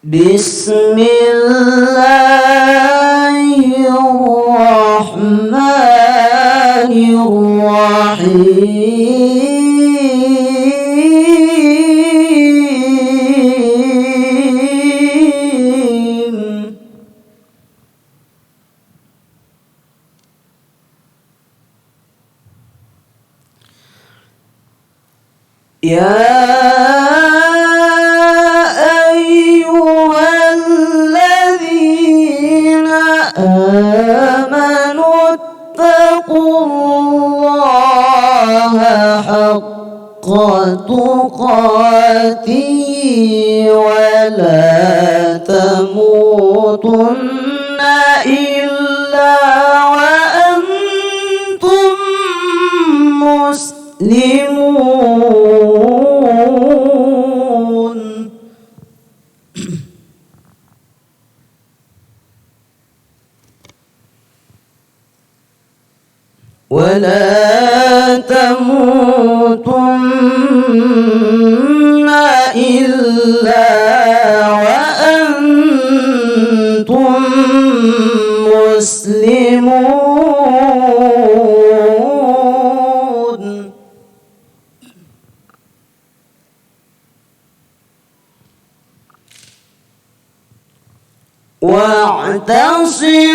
Bismillahirrahmanirrahim. آمنوا اتقوا الله حق تقاته ولا تموتن إلا وأنتم مسلمون. ولا تموتن إلا وأنتم مسلمون. واعتصموا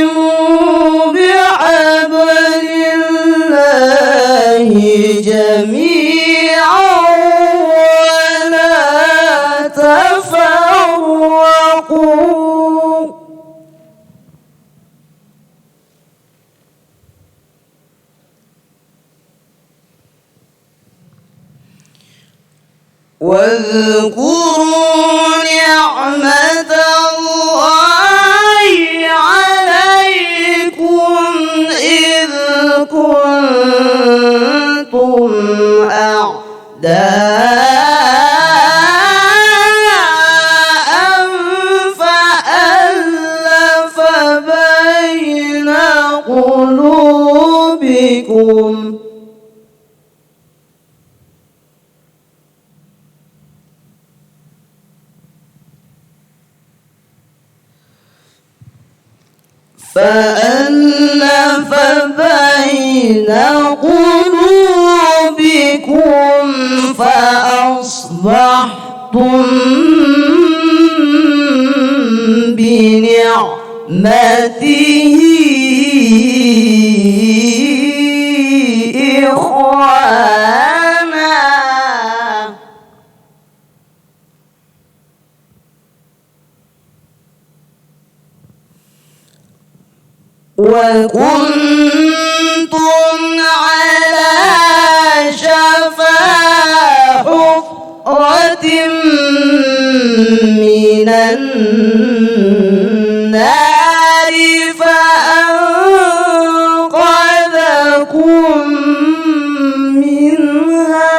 بحبل الله جميعا ولا تفرقوا. واذكروا نعمة الله عليكم إذ كنتم أعداء فألف بين قلوبكم فأصبحتم بنعمته إخوانا وكنتم على شفا حفرة من النار فأنقذكم منها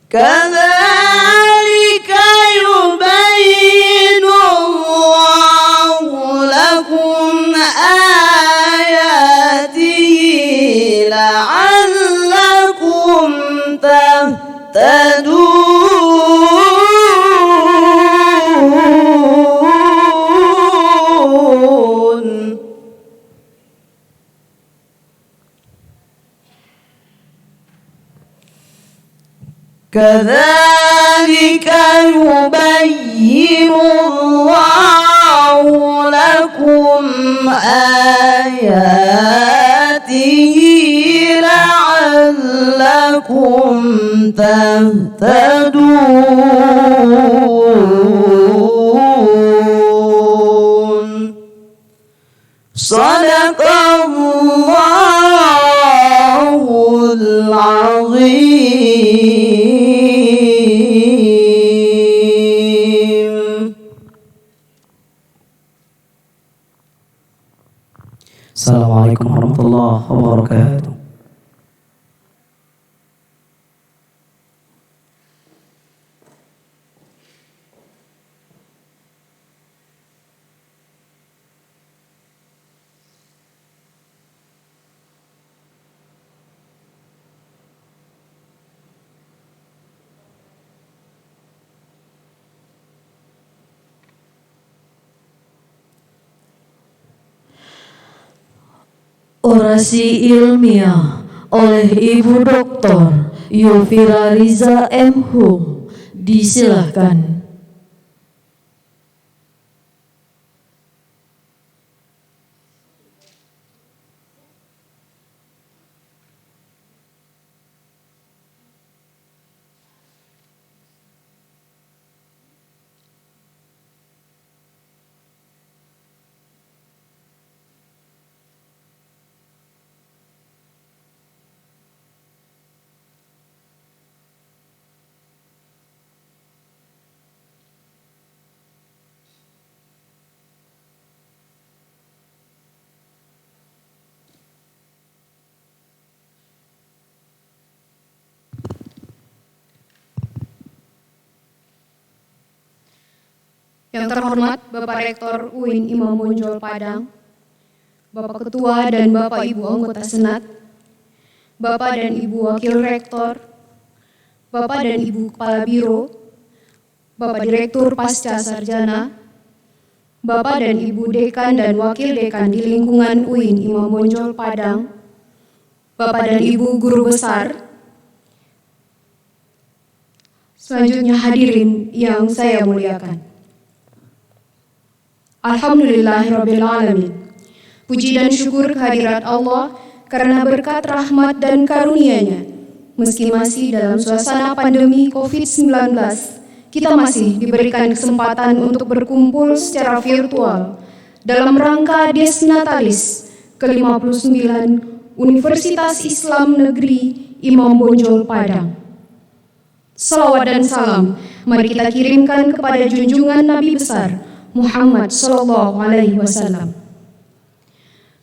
كذلك يبين الله لكم آياته لعلكم تهتدون. كذلك يبين الله لكم آياته لعلكم تهتدون. صدق الله العظيم. Assalamualaikum warahmatullahi wabarakatuh. Orasi ilmiah oleh Ibu Dr. Yufira Riza M. Hum. Disilahkan. Yang terhormat Bapak Rektor UIN Imam Bonjol Padang, Bapak Ketua dan Bapak Ibu anggota Senat, Bapak dan Ibu Wakil Rektor, Bapak dan Ibu Kepala Biro, Bapak Direktur Pasca Sarjana, Bapak dan Ibu Dekan dan Wakil Dekan di lingkungan UIN Imam Bonjol Padang, Bapak dan Ibu Guru Besar, selanjutnya hadirin yang saya muliakan. Alhamdulillahirrabbilalamin. Puji dan syukur kehadirat Allah karena berkat rahmat dan karunia-Nya. Meski masih dalam suasana pandemi COVID-19, kita masih diberikan kesempatan untuk berkumpul secara virtual dalam rangka Des Natalis ke-59 Universitas Islam Negeri Imam Bonjol Padang. Salawat dan salam mari kita kirimkan kepada junjungan Nabi besar Muhammad Sallallahu Alaihi Wasallam.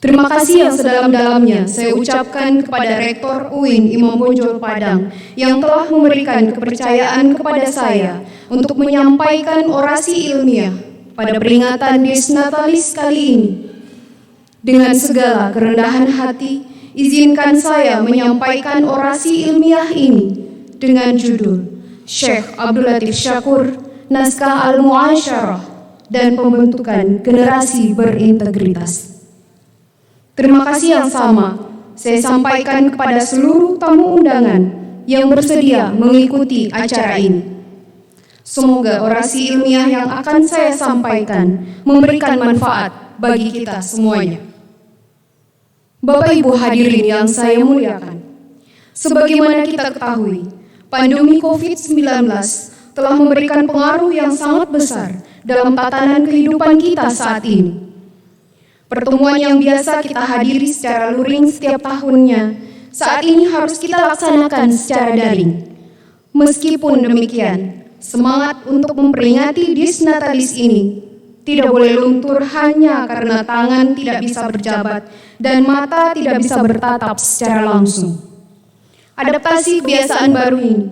Terima kasih yang sedalam-dalamnya saya ucapkan kepada Rektor UIN Imam Bonjol Padang yang telah memberikan kepercayaan kepada saya untuk menyampaikan orasi ilmiah pada peringatan Des Natalis kali ini. Dengan segala kerendahan hati, izinkan saya menyampaikan orasi ilmiah ini dengan judul Syekh Abdul Latif Syakur, Naskah Al-Mu'asyarah dan Pembentukan Generasi Berintegritas. Terima kasih yang sama saya sampaikan kepada seluruh tamu undangan yang bersedia mengikuti acara ini. Semoga orasi ilmiah yang akan saya sampaikan memberikan manfaat bagi kita semuanya. Bapak Ibu hadirin yang saya muliakan, sebagaimana kita ketahui, pandemi COVID-19 telah memberikan pengaruh yang sangat besar dalam tatanan kehidupan kita saat ini. Pertemuan yang biasa kita hadiri secara luring setiap tahunnya, saat ini harus kita laksanakan secara daring. Meskipun demikian, semangat untuk memperingati Des Natalis ini tidak boleh luntur hanya karena tangan tidak bisa berjabat dan mata tidak bisa bertatap secara langsung. Adaptasi kebiasaan baru ini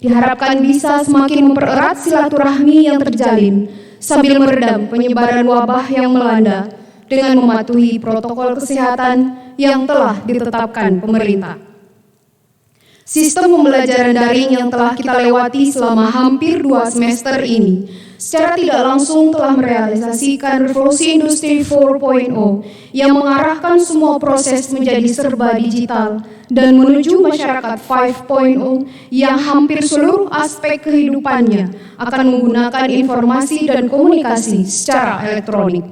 diharapkan bisa semakin mempererat silaturahmi yang terjalin sambil meredam penyebaran wabah yang melanda dengan mematuhi protokol kesehatan yang telah ditetapkan pemerintah. Sistem pembelajaran daring yang telah kita lewati selama hampir 2 semester ini secara tidak langsung telah merealisasikan revolusi industri 4.0 yang mengarahkan semua proses menjadi serba digital dan menuju masyarakat 5.0 yang hampir seluruh aspek kehidupannya akan menggunakan informasi dan komunikasi secara elektronik.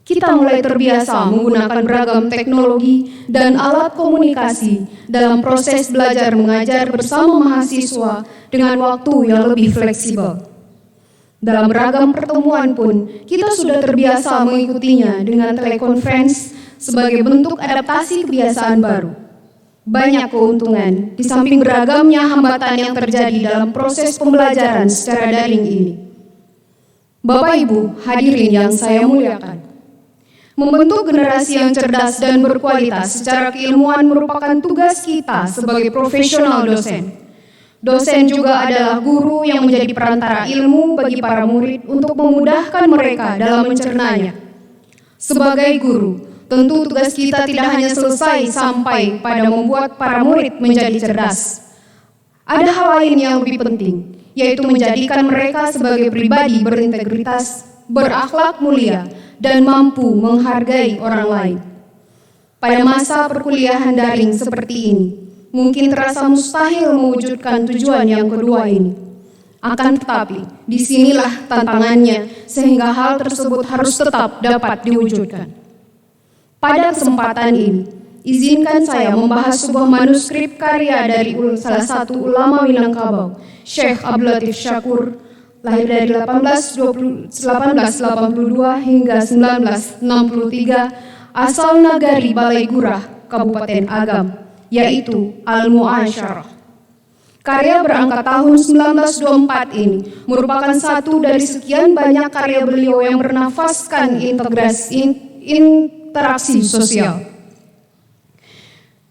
Kita mulai terbiasa menggunakan beragam teknologi dan alat komunikasi dalam proses belajar mengajar bersama mahasiswa dengan waktu yang lebih fleksibel. Dalam beragam pertemuan pun, kita sudah terbiasa mengikutinya dengan telekonferensi sebagai bentuk adaptasi kebiasaan baru. Banyak keuntungan, di samping beragamnya hambatan yang terjadi dalam proses pembelajaran secara daring ini. Bapak Ibu hadirin yang saya muliakan, membentuk generasi yang cerdas dan berkualitas secara keilmuan merupakan tugas kita sebagai profesional dosen. Dosen juga adalah guru yang menjadi perantara ilmu bagi para murid untuk memudahkan mereka dalam mencernanya. Sebagai guru, tentu tugas kita tidak hanya selesai sampai pada membuat para murid menjadi cerdas. Ada hal lain yang lebih penting, yaitu menjadikan mereka sebagai pribadi berintegritas, berakhlak mulia, dan mampu menghargai orang lain. Pada masa perkuliahan daring seperti ini, mungkin terasa mustahil mewujudkan tujuan yang kedua ini. Akan tetapi, disinilah tantangannya sehingga hal tersebut harus tetap dapat diwujudkan. Pada kesempatan ini, izinkan saya membahas sebuah manuskrip karya dari salah satu ulama Minangkabau, Syekh Abdul Latif Syakur, lahir dari 1882 hingga 1963, asal nagari Balai Gurah, Kabupaten Agam, yaitu Al-Mu'asyarah. Karya berangkat tahun 1924 ini merupakan satu dari sekian banyak karya beliau yang bernafaskan interaksi sosial.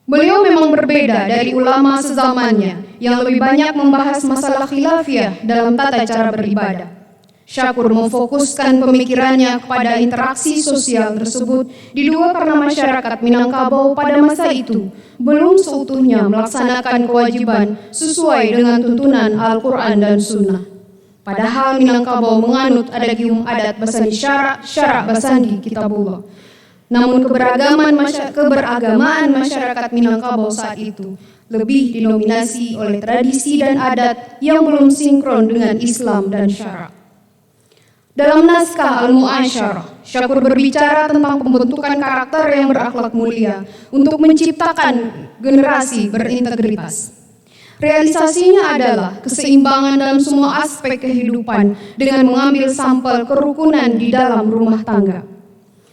Beliau memang berbeda dari ulama sezamannya yang lebih banyak membahas masalah khilafiyah dalam tata cara beribadah. Syakur memfokuskan pemikirannya kepada interaksi sosial tersebut diduga karena masyarakat Minangkabau pada masa itu belum seutuhnya melaksanakan kewajiban sesuai dengan tuntunan Al-Quran dan Sunnah. Padahal Minangkabau menganut adagium adat basani syarak basandi kitabullah. Namun keberagamaan masyarakat Minangkabau saat itu lebih didominasi oleh tradisi dan adat yang belum sinkron dengan Islam dan syarak. Dalam naskah Al-Mu'asyarah, Syakur berbicara tentang pembentukan karakter yang berakhlak mulia untuk menciptakan generasi berintegritas. Realisasinya adalah keseimbangan dalam semua aspek kehidupan dengan mengambil sampel kerukunan di dalam rumah tangga.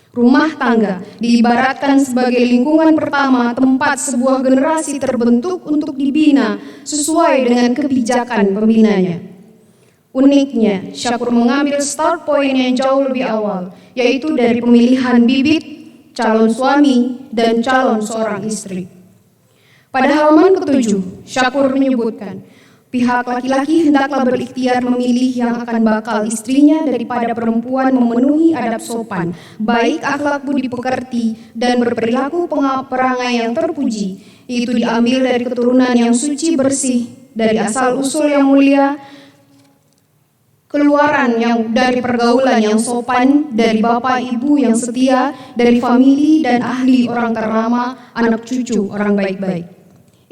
Rumah tangga diibaratkan sebagai lingkungan pertama tempat sebuah generasi terbentuk untuk dibina sesuai dengan kebijakan pembinanya. Uniknya, Syakur mengambil start point yang jauh lebih awal, yaitu dari pemilihan bibit, calon suami, dan calon seorang istri. Pada halaman ke-7, Syakur menyebutkan, pihak laki-laki hendaklah berikhtiar memilih yang akan bakal istrinya daripada perempuan memenuhi adab sopan, baik akhlak budi pekerti, dan berperilaku perangai yang terpuji. Itu diambil dari keturunan yang suci bersih, dari asal-usul yang mulia, keluaran yang dari pergaulan yang sopan, dari bapak ibu yang setia, dari famili dan ahli orang ternama, anak cucu orang baik-baik.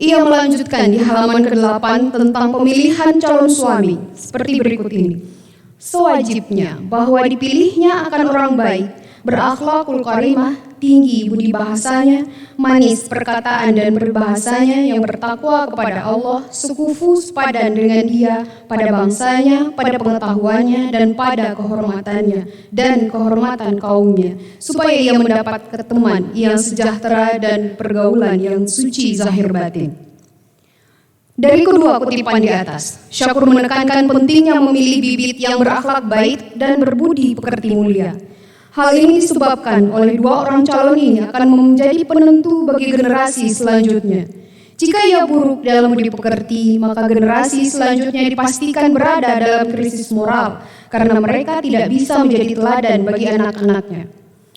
Ia melanjutkan di halaman ke-8 tentang pemilihan calon suami seperti berikut ini. Sewajibnya bahwa dipilihnya akan orang baik, berakhlakul karimah, tinggi budi bahasanya, manis perkataan dan berbahasanya, yang bertakwa kepada Allah, sekufu sepadan dengan dia, pada bangsanya, pada pengetahuannya, dan pada kehormatannya, dan kehormatan kaumnya, supaya ia mendapat keteman yang sejahtera dan pergaulan yang suci zahir batin. Dari kedua kutipan di atas, Syakur menekankan pentingnya memilih bibit yang berakhlak baik dan berbudi pekerti mulia. Hal ini disebabkan oleh dua orang calon ini akan menjadi penentu bagi generasi selanjutnya. Jika ia buruk dalam budi pekerti, maka generasi selanjutnya dipastikan berada dalam krisis moral karena mereka tidak bisa menjadi teladan bagi anak-anaknya.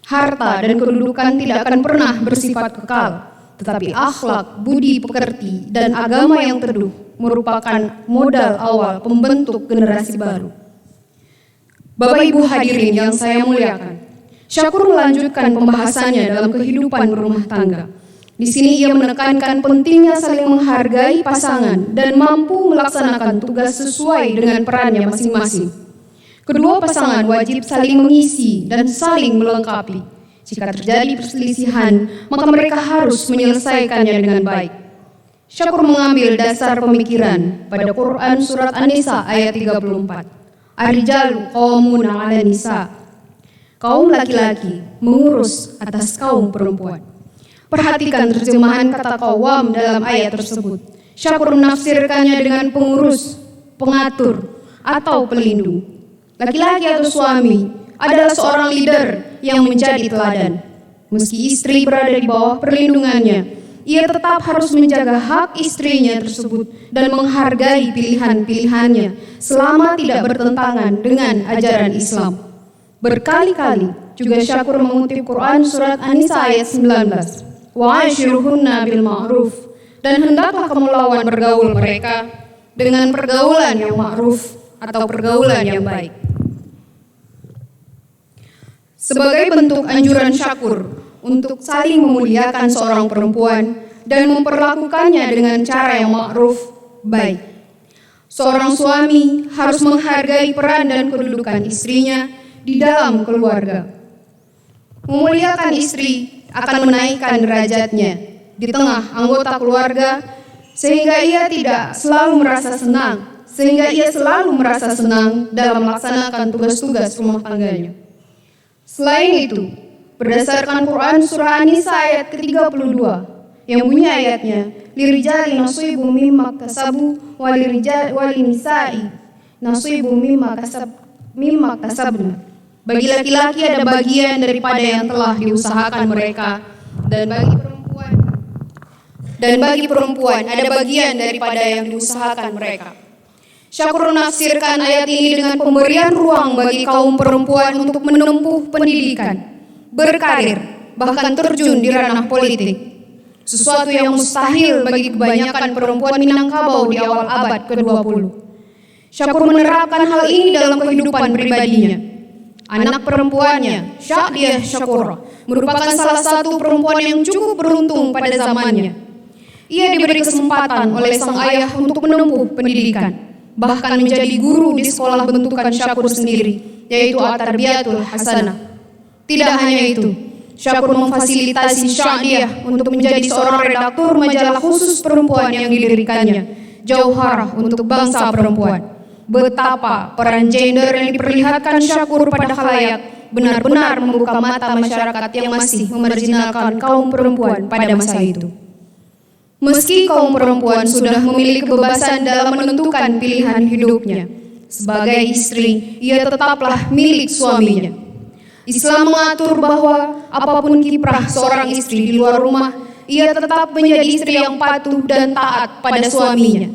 Harta dan kedudukan tidak akan pernah bersifat kekal, tetapi akhlak, budi pekerti, dan agama yang teduh merupakan modal awal pembentuk generasi baru. Bapak Ibu hadirin yang saya muliakan, Syakur melanjutkan pembahasannya dalam kehidupan berumah tangga. Di sini ia menekankan pentingnya saling menghargai pasangan dan mampu melaksanakan tugas sesuai dengan perannya masing-masing. Kedua pasangan wajib saling mengisi dan saling melengkapi. Jika terjadi perselisihan, maka mereka harus menyelesaikannya dengan baik. Syakur mengambil dasar pemikiran pada Quran surat An-Nisa ayat 34. Ar-rijalu qawwamun 'alan nisa. Kaum laki-laki mengurus atas kaum perempuan. Perhatikan terjemahan kata qawwam dalam ayat tersebut. Syakur menafsirkannya dengan pengurus, pengatur, atau pelindung. Laki-laki atau suami adalah seorang leader yang menjadi teladan. Meski istri berada di bawah perlindungannya, ia tetap harus menjaga hak istrinya tersebut dan menghargai pilihan-pilihannya selama tidak bertentangan dengan ajaran Islam. Berkali-kali juga Syakur mengutip Quran surat An-Nisa ayat 19. Wa'ashiruhunna bil ma'ruf, dan hendaklah kamu lawan bergaul mereka dengan pergaulan yang ma'ruf atau pergaulan yang baik. Sebagai bentuk anjuran Syakur untuk saling memuliakan seorang perempuan dan memperlakukannya dengan cara yang ma'ruf, baik. Seorang suami harus menghargai peran dan kedudukan istrinya di dalam keluarga. Memuliakan istri akan menaikkan derajatnya di tengah anggota keluarga sehingga ia selalu merasa senang dalam melaksanakan tugas-tugas rumah tangganya. Selain itu, berdasarkan Quran surah An-Nisa ayat ke-32 yang bunyi ayatnya, lirijali nasibum mimma kasabu walinisai nasibum mimma kasabna. Bagi laki-laki ada bagian daripada yang telah diusahakan mereka, dan bagi perempuan ada bagian daripada yang diusahakan mereka. Syakur menafsirkan ayat ini dengan pemberian ruang bagi kaum perempuan untuk menempuh pendidikan, berkarir, bahkan terjun di ranah politik. Sesuatu yang mustahil bagi kebanyakan perempuan Minangkabau di awal abad ke-20. Syakur menerapkan hal ini dalam kehidupan pribadinya. Anak perempuannya, Syakdiah Syakura, merupakan salah satu perempuan yang cukup beruntung pada zamannya. Ia diberi kesempatan oleh sang ayah untuk menempuh pendidikan, bahkan menjadi guru di sekolah bentukan Syakur sendiri, yaitu At-Tarbiyatul Hasanah. Tidak hanya itu, Syakur memfasilitasi Syakdiah untuk menjadi seorang redaktur majalah khusus perempuan yang didirikannya, Jauharah untuk bangsa perempuan. Betapa peran gender yang diperlihatkan Syakur pada khalayak benar-benar membuka mata masyarakat yang masih memarginalkan kaum perempuan pada masa itu. Meski kaum perempuan sudah memiliki kebebasan dalam menentukan pilihan hidupnya, sebagai istri, ia tetaplah milik suaminya. Islam mengatur bahwa apapun kiprah seorang istri di luar rumah, ia tetap menjadi istri yang patuh dan taat pada suaminya.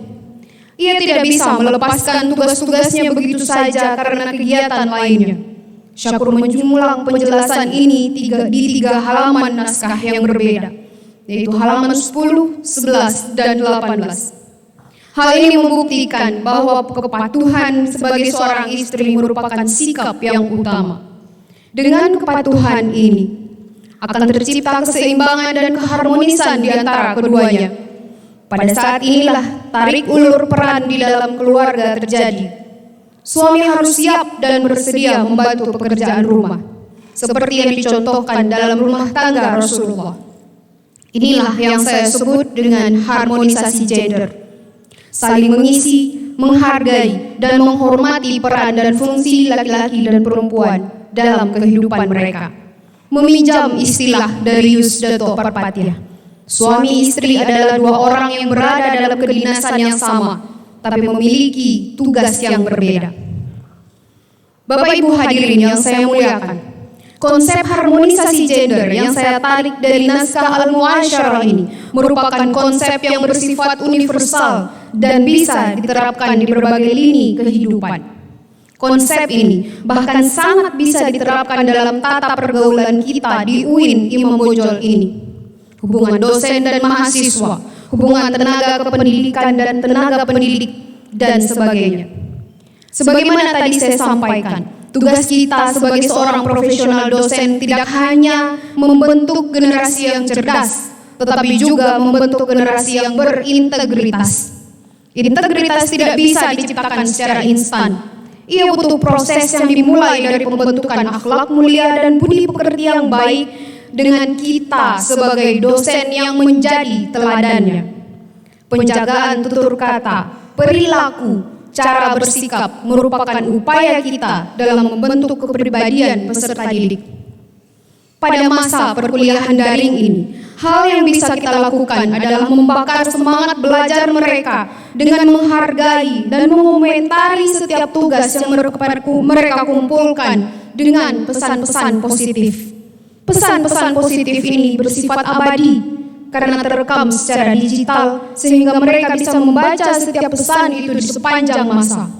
Ia tidak bisa melepaskan tugas-tugasnya begitu saja karena kegiatan lainnya. Syakur menjumlah penjelasan ini di 3 halaman naskah yang berbeda, yaitu halaman 10, 11, dan 18. Hal ini membuktikan bahwa kepatuhan sebagai seorang istri merupakan sikap yang utama. Dengan kepatuhan ini, akan tercipta keseimbangan dan keharmonisan di antara keduanya. Pada saat inilah tarik ulur peran di dalam keluarga terjadi. Suami harus siap dan bersedia membantu pekerjaan rumah, seperti yang dicontohkan dalam rumah tangga Rasulullah. Inilah yang saya sebut dengan harmonisasi gender. Saling mengisi, menghargai, dan menghormati peran dan fungsi laki-laki dan perempuan dalam kehidupan mereka. Meminjam istilah dari Yusdato Parpatya, suami istri adalah 2 orang yang berada dalam kedinasan yang sama, tapi memiliki tugas yang berbeda. Bapak Ibu hadirin yang saya muliakan, konsep harmonisasi gender yang saya tarik dari naskah Al-Mu'asyarah ini merupakan konsep yang bersifat universal dan bisa diterapkan di berbagai lini kehidupan. Konsep ini bahkan sangat bisa diterapkan dalam tata pergaulan kita di UIN Imam Bonjol ini. Hubungan dosen dan mahasiswa, hubungan tenaga kependidikan dan tenaga pendidik, dan sebagainya. Sebagaimana tadi saya sampaikan, tugas kita sebagai seorang profesional dosen tidak hanya membentuk generasi yang cerdas, tetapi juga membentuk generasi yang berintegritas. Integritas tidak bisa diciptakan secara instan. Ia butuh proses yang dimulai dari pembentukan akhlak mulia dan budi pekerti yang baik, dengan kita sebagai dosen yang menjadi teladannya. Penjagaan tutur kata, perilaku, cara bersikap merupakan upaya kita dalam membentuk kepribadian peserta didik. Pada masa perkuliahan daring ini, hal yang bisa kita lakukan adalah membakar semangat belajar mereka dengan menghargai dan mengomentari setiap tugas yang mereka kumpulkan dengan pesan-pesan positif. Pesan-pesan positif ini bersifat abadi karena terekam secara digital sehingga mereka bisa membaca setiap pesan itu di sepanjang masa.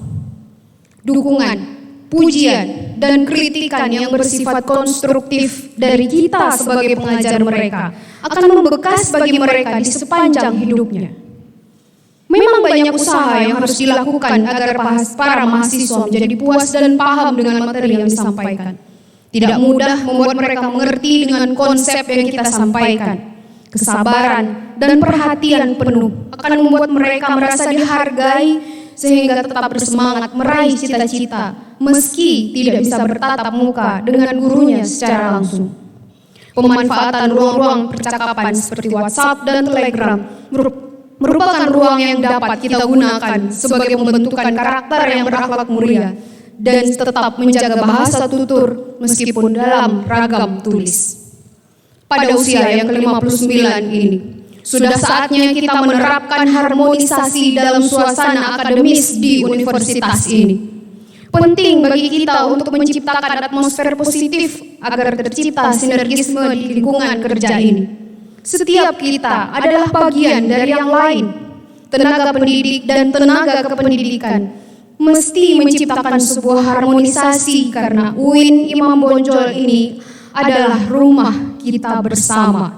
Dukungan, pujian, dan kritikan yang bersifat konstruktif dari kita sebagai pengajar mereka akan membekas bagi mereka di sepanjang hidupnya. Memang banyak usaha yang harus dilakukan agar para mahasiswa menjadi puas dan paham dengan materi yang disampaikan. Tidak mudah membuat mereka mengerti dengan konsep yang kita sampaikan. Kesabaran dan perhatian penuh akan membuat mereka merasa dihargai sehingga tetap bersemangat meraih cita-cita meski tidak bisa bertatap muka dengan gurunya secara langsung. Pemanfaatan ruang-ruang percakapan seperti WhatsApp dan Telegram merupakan ruang yang dapat kita gunakan sebagai pembentukan karakter yang berakhlak mulia dan tetap menjaga bahasa tutur meskipun dalam ragam tulis. Pada usia yang ke-59 ini, sudah saatnya kita menerapkan harmonisasi dalam suasana akademis di universitas ini. Penting bagi kita untuk menciptakan atmosfer positif agar tercipta sinergisme di lingkungan kerja ini. Setiap kita adalah bagian dari yang lain. Tenaga pendidik dan tenaga kependidikan mesti menciptakan sebuah harmonisasi karena UIN Imam Bonjol ini adalah rumah kita bersama.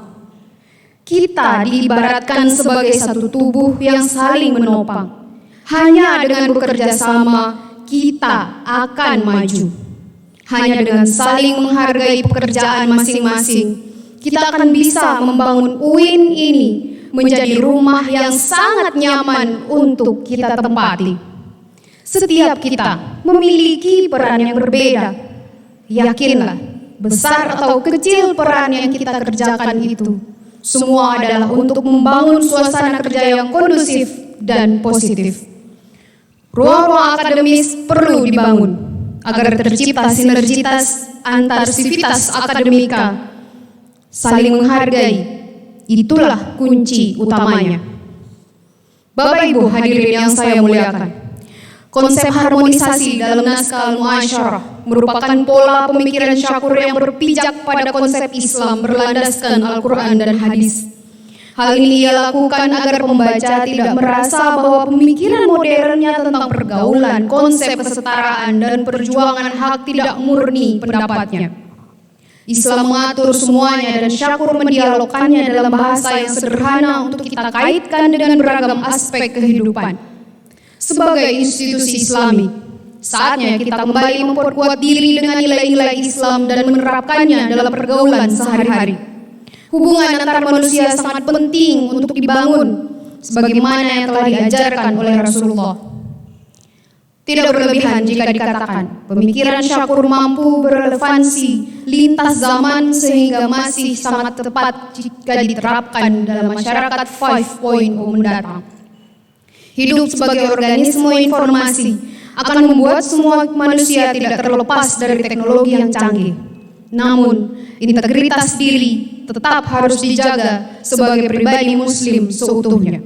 Kita diibaratkan sebagai satu tubuh yang saling menopang. Hanya dengan bekerja sama, kita akan maju. Hanya dengan saling menghargai pekerjaan masing-masing, kita akan bisa membangun UIN ini menjadi rumah yang sangat nyaman untuk kita tempati. Setiap kita memiliki peran yang berbeda. Yakinlah, besar atau kecil peran yang kita kerjakan itu, semua adalah untuk membangun suasana kerja yang kondusif dan positif. Ruang-ruang akademis perlu dibangun agar tercipta sinergitas antar sivitas akademika, saling menghargai. Itulah kunci utamanya. Bapak Ibu hadirin yang saya muliakan, konsep harmonisasi dalam naskah Al-Mu'asyarah merupakan pola pemikiran Syakur yang berpijak pada konsep Islam berlandaskan Al-Quran dan hadis. Hal ini ia lakukan agar pembaca tidak merasa bahwa pemikiran modernnya tentang pergaulan, konsep kesetaraan, dan perjuangan hak tidak murni pendapatnya. Islam mengatur semuanya dan Syakur mendialogkannya dalam bahasa yang sederhana untuk kita kaitkan dengan beragam aspek kehidupan. Sebagai institusi Islami, saatnya kita kembali memperkuat diri dengan nilai-nilai Islam dan menerapkannya dalam pergaulan sehari-hari. Hubungan antar manusia sangat penting untuk dibangun, sebagaimana yang telah diajarkan oleh Rasulullah. Tidak berlebihan jika dikatakan, pemikiran Syakur mampu berrelevansi lintas zaman sehingga masih sangat tepat jika diterapkan dalam masyarakat 5.0 mendatang. Hidup sebagai organisme informasi akan membuat semua manusia tidak terlepas dari teknologi yang canggih. Namun, integritas diri tetap harus dijaga sebagai pribadi muslim seutuhnya.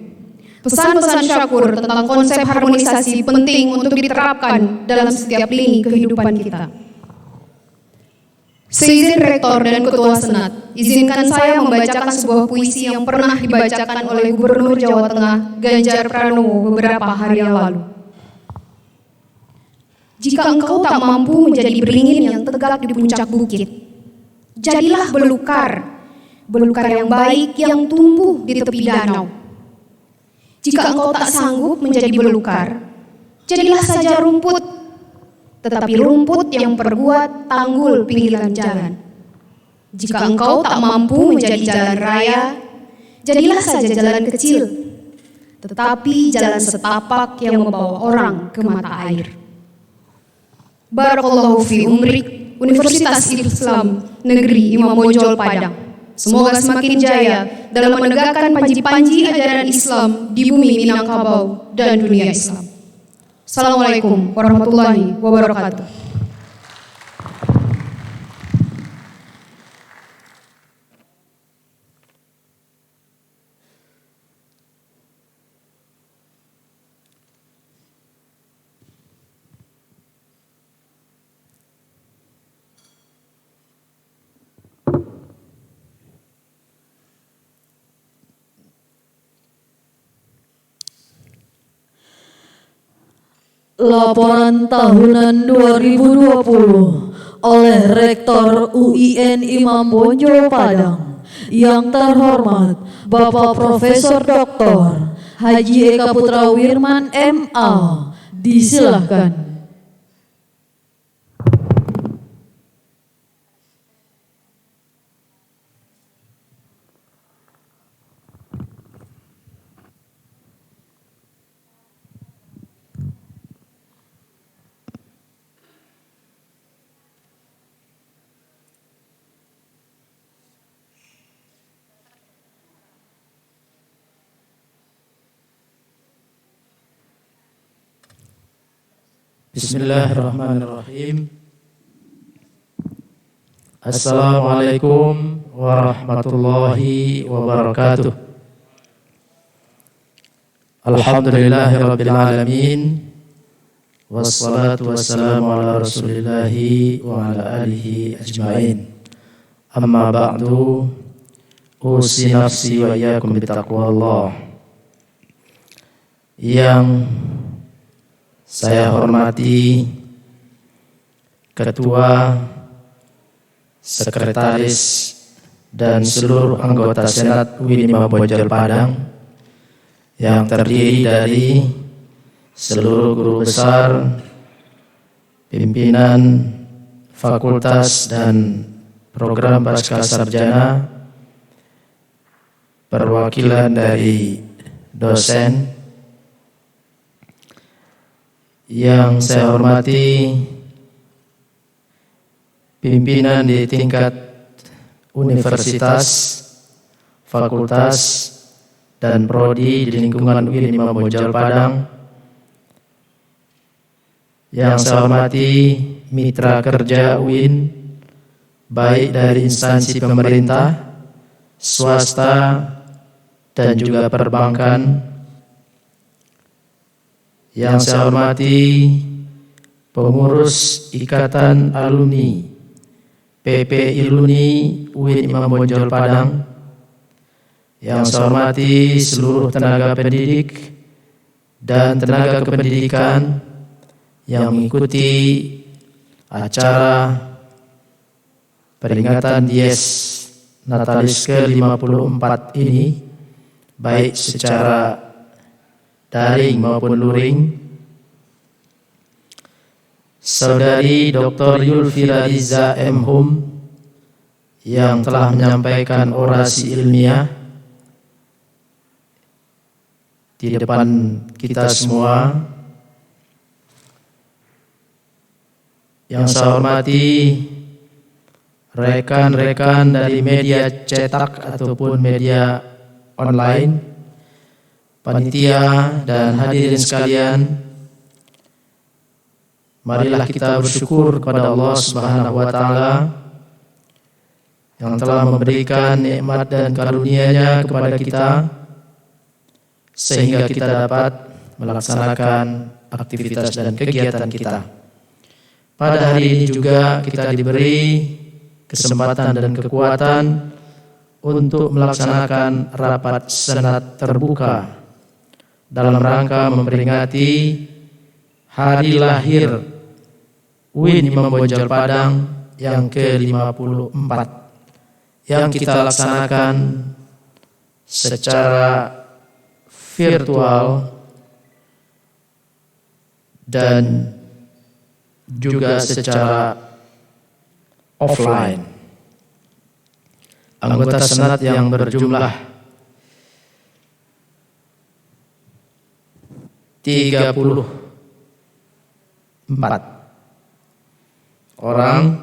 Pesan-pesan Syakur tentang konsep harmonisasi penting untuk diterapkan dalam setiap lini kehidupan kita. Seizin Rektor dan Ketua Senat, izinkan saya membacakan sebuah puisi yang pernah dibacakan oleh Gubernur Jawa Tengah Ganjar Pranowo beberapa hari yang lalu. Jika engkau tak mampu menjadi beringin yang tegak di puncak bukit, jadilah belukar, belukar yang baik yang tumbuh di tepi danau. Jika engkau tak sanggup menjadi belukar, jadilah saja rumput, tetapi rumput yang perbuat tanggul pinggiran jalan. Jika engkau tak mampu menjadi jalan raya, jadilah saja jalan kecil, tetapi jalan setapak yang membawa orang ke mata air. Barakallahu fi umrik, Universitas Islam Negeri Imam Bonjol Padang. Semoga semakin jaya dalam menegakkan panji-panji ajaran Islam di bumi Minangkabau dan dunia Islam. Assalamualaikum warahmatullahi wabarakatuh. Laporan tahunan 2020 oleh Rektor UIN Imam Bonjol Padang yang terhormat Bapak Profesor Dr. Haji Eka Putra Wirman MA. Disilahkan. Bismillahirrahmanirrahim. Assalamualaikum warahmatullahi wabarakatuh. Alhamdulillahirabbil alamin. Wassalatu wassalamu ala rasulillahi wa ala alihi ajmain. Amma ba'du. Usi nafsi wa iyyakum bittaqwallah. Yang saya hormati Ketua, Sekretaris, dan seluruh anggota Senat UIN Imam Bonjol Padang yang terdiri dari seluruh guru besar, pimpinan fakultas dan program pasca sarjana, perwakilan dari dosen, yang saya hormati pimpinan di tingkat universitas, fakultas, dan prodi di lingkungan UIN Imam Bonjol Padang. Yang saya hormati mitra kerja UIN, baik dari instansi pemerintah, swasta, dan juga perbankan. Yang saya hormati pengurus Ikatan Alumni PP Iluni UIN Imam Bonjol Padang. Yang saya hormati seluruh tenaga pendidik dan tenaga kependidikan yang mengikuti acara peringatan Dies Natalis ke-54 ini, baik secara daring maupun luring. Saudari Dr. Yulfira Liza M. Hum yang telah menyampaikan orasi ilmiah di depan kita semua. Yang saya hormati rekan-rekan dari media cetak ataupun media online, panitia dan hadirin sekalian, marilah kita bersyukur kepada Allah Subhanahu wa taala yang telah memberikan nikmat dan karunia-Nya kepada kita sehingga kita dapat melaksanakan aktivitas dan kegiatan kita. Pada hari ini juga kita diberi kesempatan dan kekuatan untuk melaksanakan rapat senat terbuka dalam rangka memperingati hari lahir UIN Imam Bonjol Padang yang ke-54 yang kita laksanakan secara virtual dan juga secara offline. Anggota Senat yang berjumlah 34 orang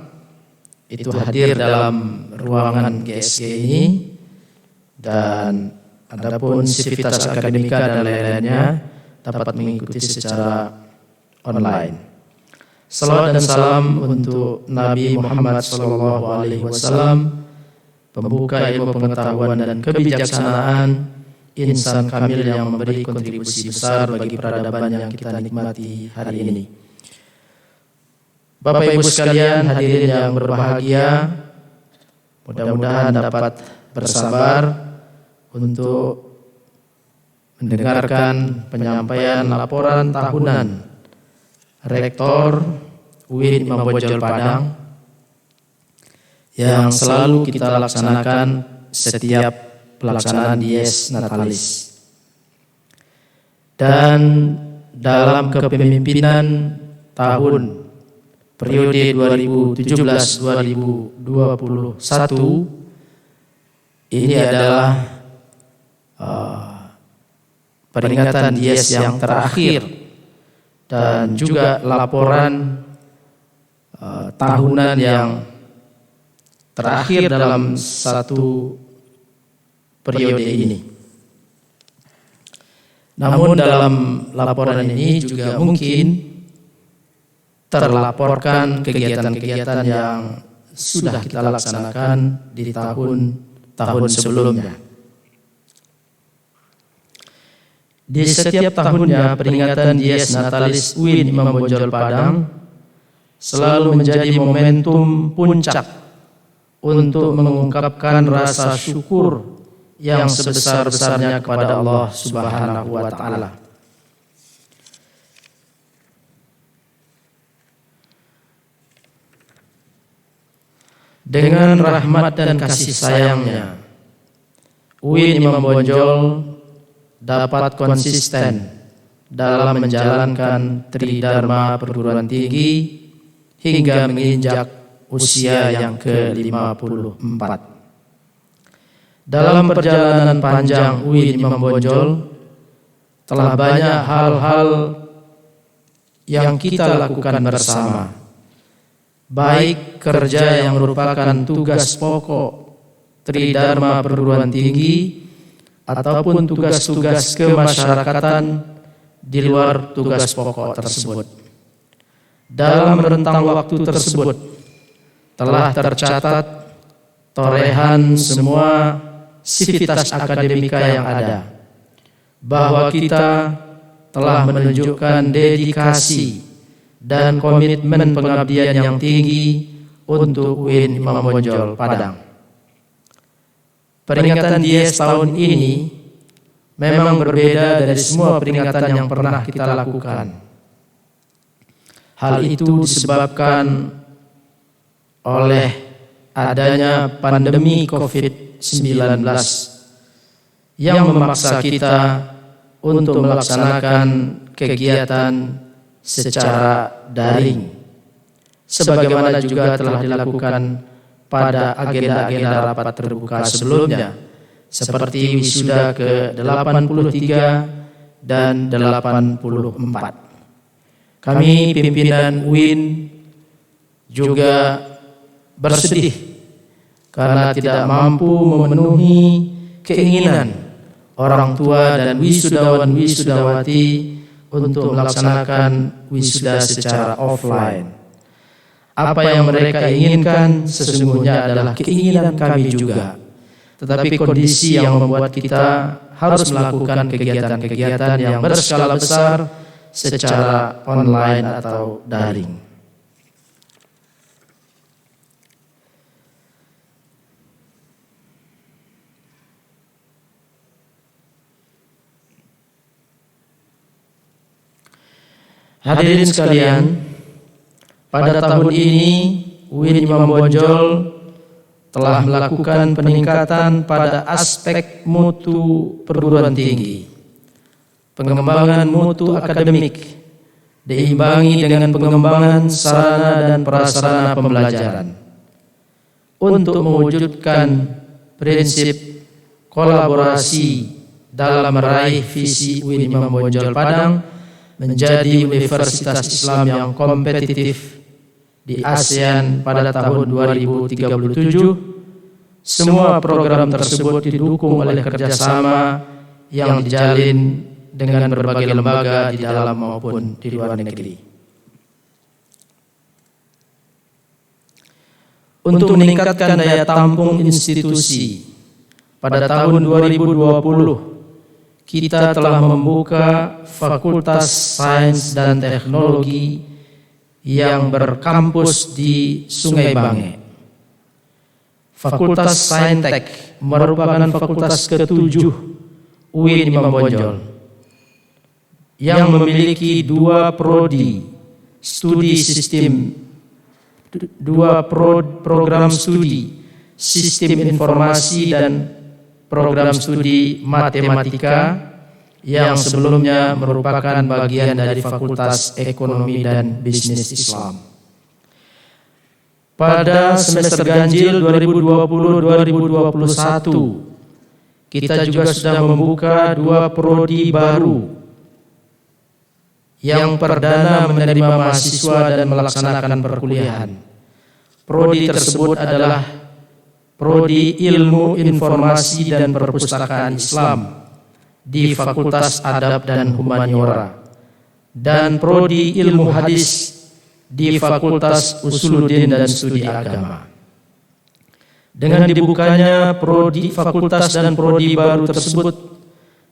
itu hadir dalam ruangan GSG ini, dan adapun sivitas akademika dan lain-lainnya dapat mengikuti secara online. Salawat dan salam untuk Nabi Muhammad SAW, pembuka ilmu pengetahuan dan kebijaksanaan, insan kamil yang memberi kontribusi besar bagi peradaban yang kita nikmati hari ini. Bapak Ibu sekalian, hadirin yang berbahagia, mudah-mudahan dapat bersabar untuk mendengarkan penyampaian laporan tahunan Rektor UIN Imam Bonjol Padang yang selalu kita laksanakan setiap pelaksanaan Dies Natalis. Dan dalam kepemimpinan tahun periode 2017-2021 ini adalah peringatan Dies yang terakhir dan juga laporan tahunan yang terakhir dalam satu periode ini. Namun dalam laporan ini juga mungkin terlaporkan kegiatan-kegiatan yang sudah kita laksanakan di tahun-tahun sebelumnya. Di setiap tahunnya peringatan Dies Natalis UIN Imam Bonjol Padang selalu menjadi momentum puncak untuk mengungkapkan rasa syukur yang sebesar-besarnya kepada Allah Subhanahu wa taala. Dengan rahmat dan kasih sayangnya, UIN Imam Bonjol dapat konsisten dalam menjalankan Tridharma perguruan tinggi hingga menginjak usia yang ke-54. Dalam perjalanan panjang UIN Imam Bonjol telah banyak hal-hal yang kita lakukan bersama, baik kerja yang merupakan tugas pokok Tridharma perguruan tinggi ataupun tugas-tugas kemasyarakatan di luar tugas pokok tersebut. Dalam rentang waktu tersebut telah tercatat torehan semua sivitas akademika yang ada, bahwa kita telah menunjukkan dedikasi dan komitmen pengabdian yang tinggi untuk UIN Imam Bonjol Padang. Peringatan Dies tahun ini memang berbeda dari semua peringatan yang pernah kita lakukan. Hal itu disebabkan oleh adanya pandemi COVID-19 yang memaksa kita untuk melaksanakan kegiatan secara daring, sebagaimana juga telah dilakukan pada agenda-agenda rapat terbuka sebelumnya, seperti wisuda ke-83 dan 84. Kami pimpinan UIN juga bersedih karena tidak mampu memenuhi keinginan orang tua dan wisudawan-wisudawati untuk melaksanakan wisuda secara offline. Apa yang mereka inginkan sesungguhnya adalah keinginan kami juga. Tetapi kondisi yang membuat kita harus melakukan kegiatan-kegiatan yang berskala besar secara online atau daring. Hadirin sekalian, pada tahun ini UIN Imam Bonjol telah melakukan peningkatan pada aspek mutu perguruan tinggi. Pengembangan mutu akademik diimbangi dengan pengembangan sarana dan prasarana pembelajaran untuk mewujudkan prinsip kolaborasi dalam meraih visi UIN Imam Bonjol Padang menjadi universitas Islam yang kompetitif di ASEAN pada tahun 2037. Semua program tersebut didukung oleh kerjasama yang dijalin dengan berbagai lembaga di dalam maupun di luar negeri. Untuk meningkatkan daya tampung institusi, pada tahun 2020 kita telah membuka Fakultas Sains dan Teknologi yang berkampus di Sungai Bange. Fakultas Saintek merupakan fakultas ke-7 UIN Imam Bonjol yang memiliki dua prodi studi sistem, program studi sistem informasi dan program studi matematika yang sebelumnya merupakan bagian dari Fakultas Ekonomi dan Bisnis Islam. Pada semester ganjil 2020-2021, kita juga sudah membuka dua prodi baru yang perdana menerima mahasiswa dan melaksanakan perkuliahan. Prodi tersebut adalah Prodi Ilmu Informasi dan Perpustakaan Islam di Fakultas Adab dan Humaniora, dan Prodi Ilmu Hadis di Fakultas Usuluddin dan Studi Agama. Dengan dibukanya prodi fakultas dan prodi baru tersebut,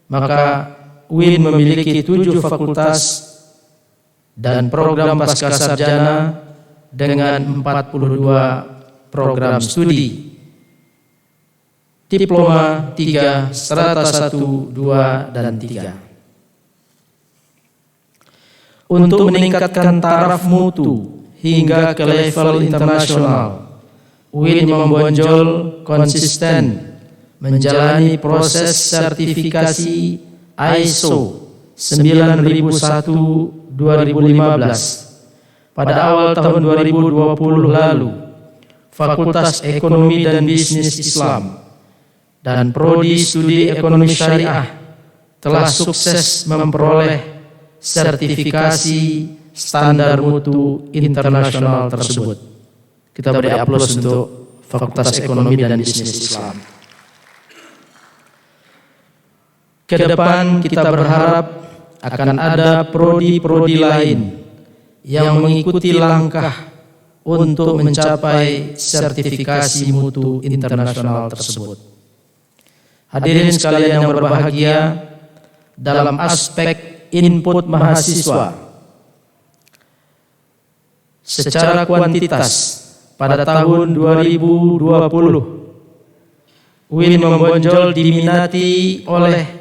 maka UIN memiliki 7 fakultas dan program pascasarjana dengan 42 program studi. Diploma 3, strata 1, 2, dan 3. Untuk meningkatkan taraf mutu hingga ke level internasional, UIN Imam Bonjol konsisten menjalani proses sertifikasi ISO 9001-2015. Pada awal tahun 2020 lalu, Fakultas Ekonomi dan Bisnis Islam dan Prodi Studi Ekonomi Syariah telah sukses memperoleh sertifikasi standar mutu internasional tersebut. Kita beri aplaus untuk Fakultas Ekonomi dan Bisnis Islam. Ke depan kita berharap akan ada prodi-prodi lain yang mengikuti langkah untuk mencapai sertifikasi mutu internasional tersebut. Hadirin sekalian yang berbahagia, dalam aspek input mahasiswa secara kuantitas pada tahun 2020, UIN Imam Bonjol diminati oleh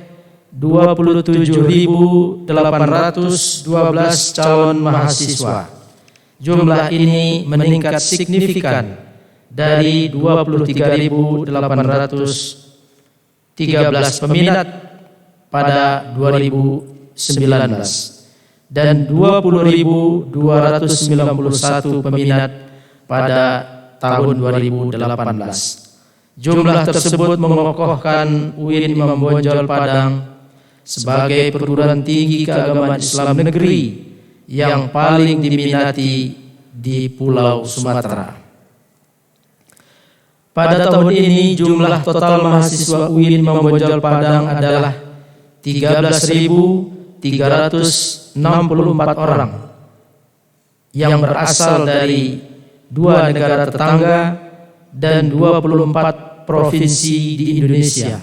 27.812 calon mahasiswa. Jumlah ini meningkat signifikan dari 23.813 peminat pada 2019 dan 20.291 peminat pada tahun 2018. Jumlah tersebut mengokohkan UIN Imam Bonjol Padang sebagai perguruan tinggi keagamaan Islam negeri yang paling diminati di Pulau Sumatera. Pada tahun ini jumlah total mahasiswa UIN Imam Bonjol Padang adalah 13.364 orang yang berasal dari 2 negara tetangga dan 24 provinsi di Indonesia.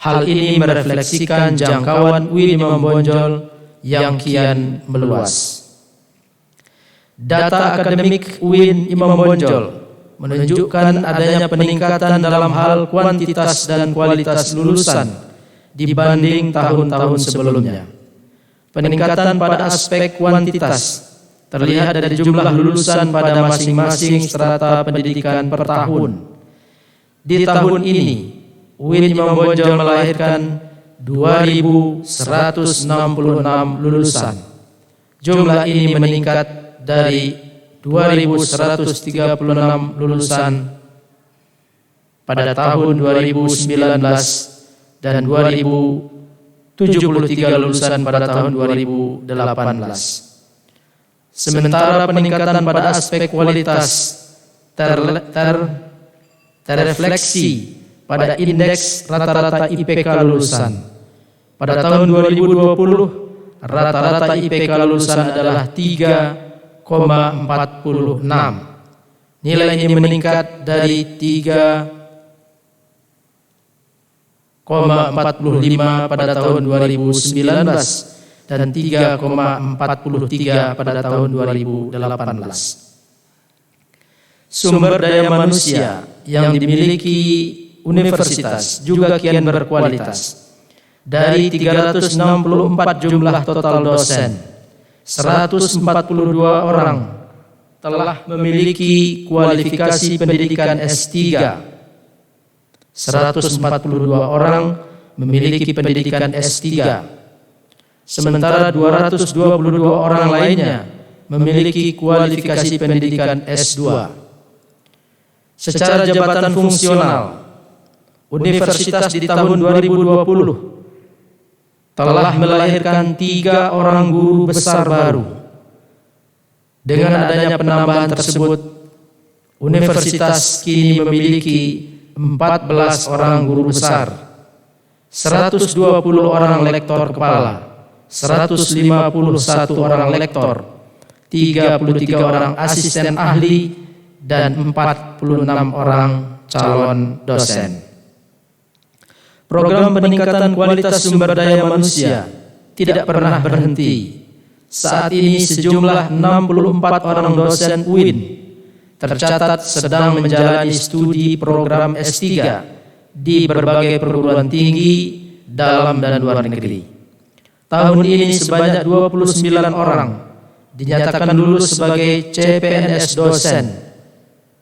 Hal ini merefleksikan jangkauan UIN Imam Bonjol yang kian meluas. Data akademik UIN Imam Bonjol menunjukkan adanya peningkatan dalam hal kuantitas dan kualitas lulusan dibanding tahun-tahun sebelumnya. Peningkatan pada aspek kuantitas terlihat dari jumlah lulusan pada masing-masing strata pendidikan per tahun. Di tahun ini, UIN Imam Bonjol melahirkan 2.166 lulusan. Jumlah ini meningkat dari 2.136 lulusan pada tahun 2019 dan 2.073 lulusan pada tahun 2018. Sementara peningkatan pada aspek kualitas terrefleksi pada indeks rata-rata IPK lulusan. Pada tahun 2020, rata-rata IPK lulusan adalah 3,46. Nilai ini meningkat dari 3,45 pada tahun 2019 dan 3,43 pada tahun 2018. Sumber daya manusia yang dimiliki universitas juga kian berkualitas. Dari 364 jumlah total dosen, 142 orang telah memiliki kualifikasi pendidikan S3. 142 orang memiliki pendidikan S3. Sementara 222 orang lainnya memiliki kualifikasi pendidikan S2. Secara jabatan fungsional, universitas di tahun 2020 telah melahirkan 3 orang guru besar baru. Dengan adanya penambahan tersebut, universitas kini memiliki 14 orang guru besar, 120 orang lektor kepala, 151 orang lektor, 33 orang asisten ahli, dan 46 orang calon dosen. Program peningkatan kualitas sumber daya manusia tidak pernah berhenti. Saat ini sejumlah 64 orang dosen UIN tercatat sedang menjalani studi program S3 di berbagai perguruan tinggi dalam dan luar negeri. Tahun ini sebanyak 29 orang dinyatakan lulus sebagai CPNS dosen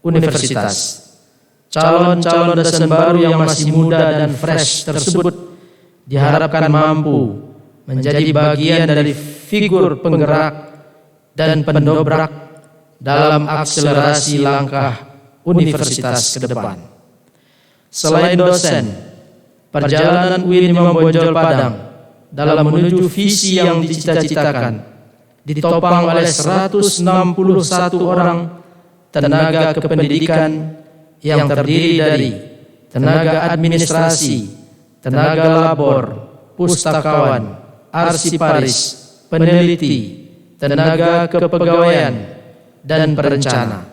universitas. Calon-calon dosen baru yang masih muda dan fresh tersebut diharapkan mampu menjadi bagian dari figur penggerak dan pendobrak dalam akselerasi langkah universitas ke depan. Selain dosen, perjalanan UIN Imam Bonjol Padang dalam menuju visi yang dicita-citakan ditopang oleh 161 orang tenaga kependidikan yang terdiri dari tenaga administrasi, tenaga labor, pustakawan, arsiparis, peneliti, tenaga kepegawaian, dan perencana.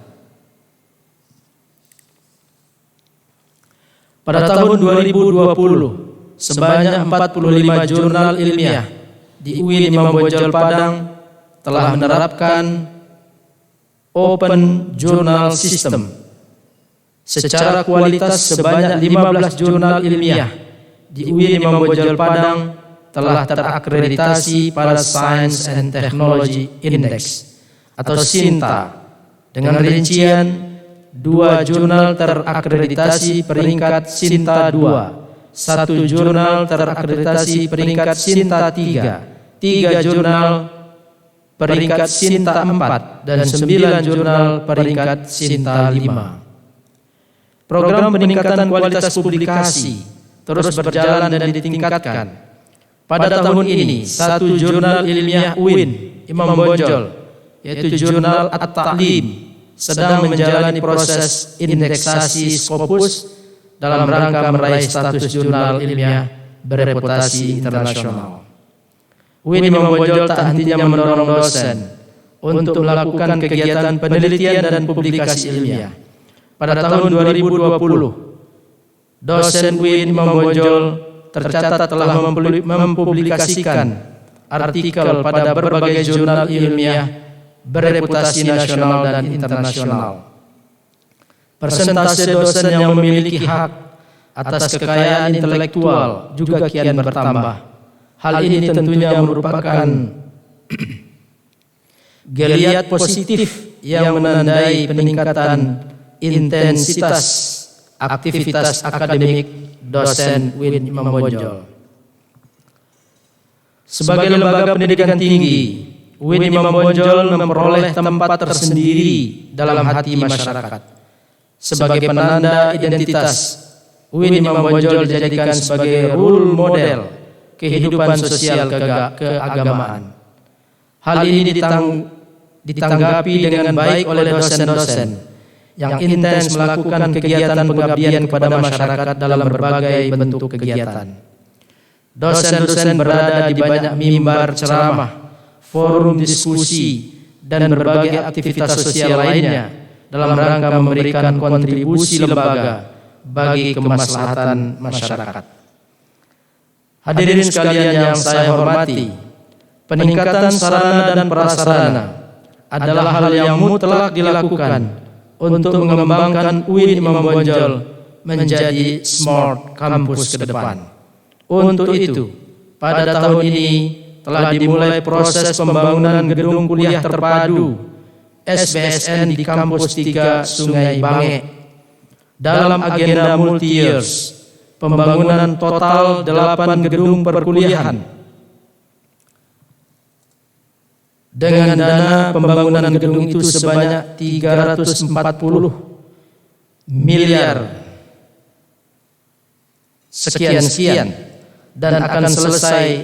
Pada tahun 2020, sebanyak 45 jurnal ilmiah di UIN Imam Bonjol Padang telah menerapkan Open Journal System. Secara kualitas sebanyak 15 jurnal ilmiah di UIN Imam Bonjol Padang telah terakreditasi pada Science and Technology Index atau SINTA dengan rincian 2 jurnal terakreditasi peringkat SINTA 2, 1 jurnal terakreditasi peringkat SINTA 3, 3 jurnal peringkat SINTA 4, dan 9 jurnal peringkat SINTA 5. Program peningkatan kualitas publikasi terus berjalan dan ditingkatkan. Pada tahun ini, 1 jurnal ilmiah UIN Imam Bonjol, yaitu jurnal At-Ta'lim, sedang menjalani proses indeksasi Scopus dalam rangka meraih status jurnal ilmiah bereputasi internasional. UIN Imam Bonjol tak hentinya mendorong dosen untuk melakukan kegiatan penelitian dan publikasi ilmiah. Pada tahun 2020, dosen UIN Imam Bonjol tercatat telah mempublikasikan artikel pada berbagai jurnal ilmiah bereputasi nasional dan internasional. Persentase dosen yang memiliki hak atas kekayaan intelektual juga kian bertambah. Hal ini tentunya merupakan geliat positif yang menandai peningkatan intensitas aktivitas akademik dosen UIN Imam Bonjol. Sebagai lembaga pendidikan tinggi, UIN Imam Bonjol memperoleh tempat tersendiri dalam hati masyarakat. Sebagai penanda identitas, UIN Imam Bonjol dijadikan sebagai role model kehidupan sosial keagamaan. Hal ini ditanggapi dengan baik oleh dosen-dosen yang intens melakukan kegiatan pengabdian kepada masyarakat dalam berbagai bentuk kegiatan. Dosen-dosen berada di banyak mimbar ceramah, forum diskusi, dan berbagai aktivitas sosial lainnya dalam rangka memberikan kontribusi lembaga bagi kemaslahatan masyarakat. Hadirin sekalian yang saya hormati, peningkatan sarana dan prasarana adalah hal yang mutlak dilakukan untuk mengembangkan UIN Imam Bonjol menjadi smart campus ke depan. Untuk itu, pada tahun ini telah dimulai proses pembangunan gedung kuliah terpadu SBSN di kampus 3 Sungai Bange dalam agenda multi-years, pembangunan total 8 gedung perkuliahan dengan dana pembangunan gedung itu sebanyak 340 miliar sekian dan akan selesai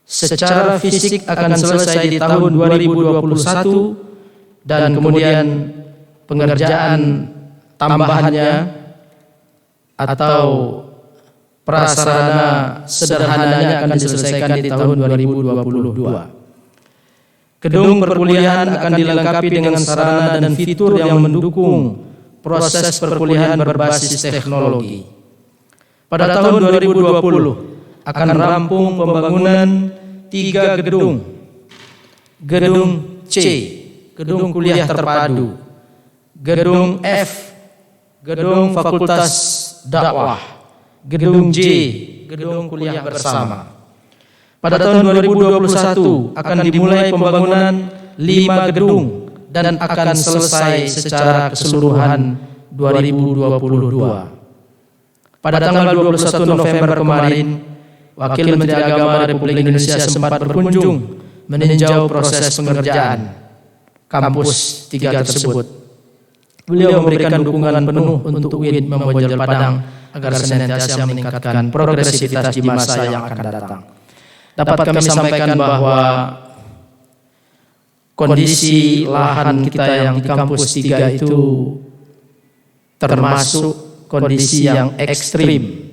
secara fisik akan selesai di tahun 2021 dan kemudian pengerjaan tambahannya atau prasarana sederhananya akan diselesaikan di tahun 2022. Gedung perkuliahan akan dilengkapi dengan sarana dan fitur yang mendukung proses perkuliahan berbasis teknologi. Pada tahun 2020 akan rampung pembangunan 3 gedung. Gedung C, Gedung Kuliah Terpadu. Gedung F, Gedung Fakultas Dakwah. Gedung J, Gedung Kuliah Bersama. Pada tahun 2021 akan dimulai pembangunan 5 gedung dan akan selesai secara keseluruhan 2022. Pada tanggal 21 November kemarin, Wakil Menteri Agama Republik Indonesia sempat berkunjung meninjau proses pengerjaan kampus 3 tersebut. Beliau memberikan dukungan penuh untuk UIN Imam Bonjol Padang agar senantiasa meningkatkan progresivitas di masa yang akan datang. Dapat kami sampaikan bahwa kondisi lahan kita yang di kampus 3 itu termasuk kondisi yang ekstrim.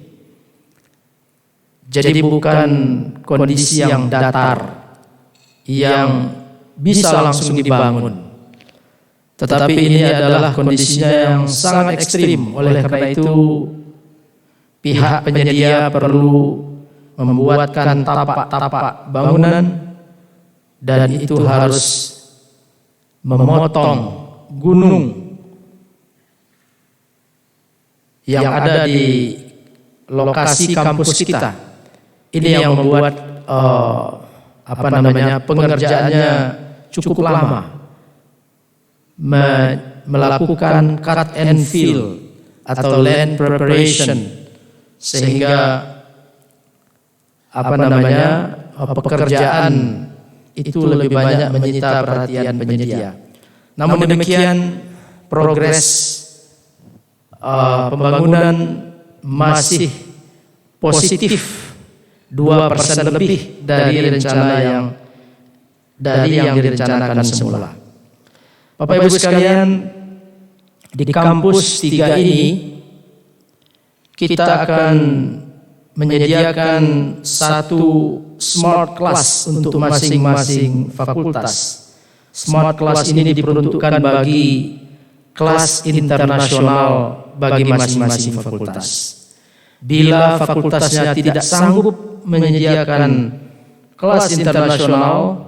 Jadi bukan kondisi yang datar, yang bisa langsung dibangun. Tetapi ini adalah kondisinya yang sangat ekstrim. Oleh karena itu, pihak penyedia perlu membuatkan tapak-tapak bangunan, dan itu harus memotong gunung yang ada di lokasi kampus kita. Ini yang membuat pengerjaannya cukup lama, melakukan cut and fill atau land preparation, sehingga pekerjaan itu lebih banyak menyita perhatian penyedia. Namun demikian, progres pembangunan masih positif, 2% lebih dari yang direncanakan semula. Bapak Ibu sekalian, di kampus 3 ini kita akan menyediakan 1 smart class untuk masing-masing fakultas. Smart class ini diperuntukkan bagi kelas internasional bagi masing-masing fakultas. Bila fakultasnya tidak sanggup menyediakan kelas internasional,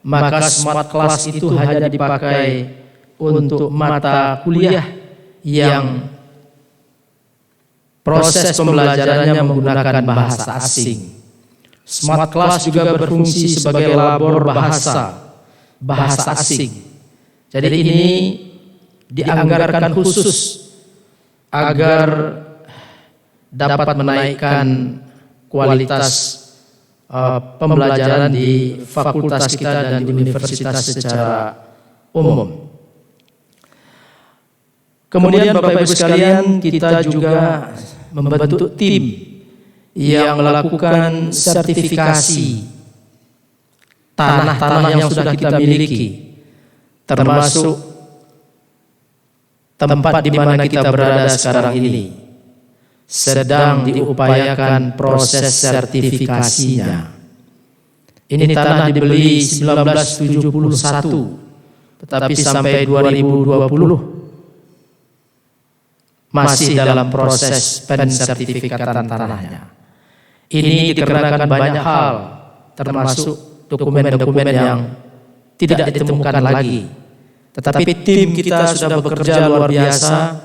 maka smart class itu hanya dipakai untuk mata kuliah yang proses pembelajarannya menggunakan bahasa asing. Smart class juga berfungsi sebagai labor bahasa asing. Jadi ini dianggarkan khusus agar dapat menaikkan kualitas pembelajaran di fakultas kita dan di universitas secara umum. Kemudian Bapak Ibu sekalian, kita juga membentuk tim yang melakukan sertifikasi tanah-tanah yang sudah kita miliki, termasuk tempat di mana kita berada sekarang ini. Sedang diupayakan proses sertifikasinya. Ini tanah dibeli 1971, tetapi sampai 2020 masih dalam proses pensertifikatan tanahnya. Ini dikarenakan banyak hal, termasuk dokumen-dokumen yang tidak ditemukan lagi. Tetapi tim kita sudah bekerja luar biasa,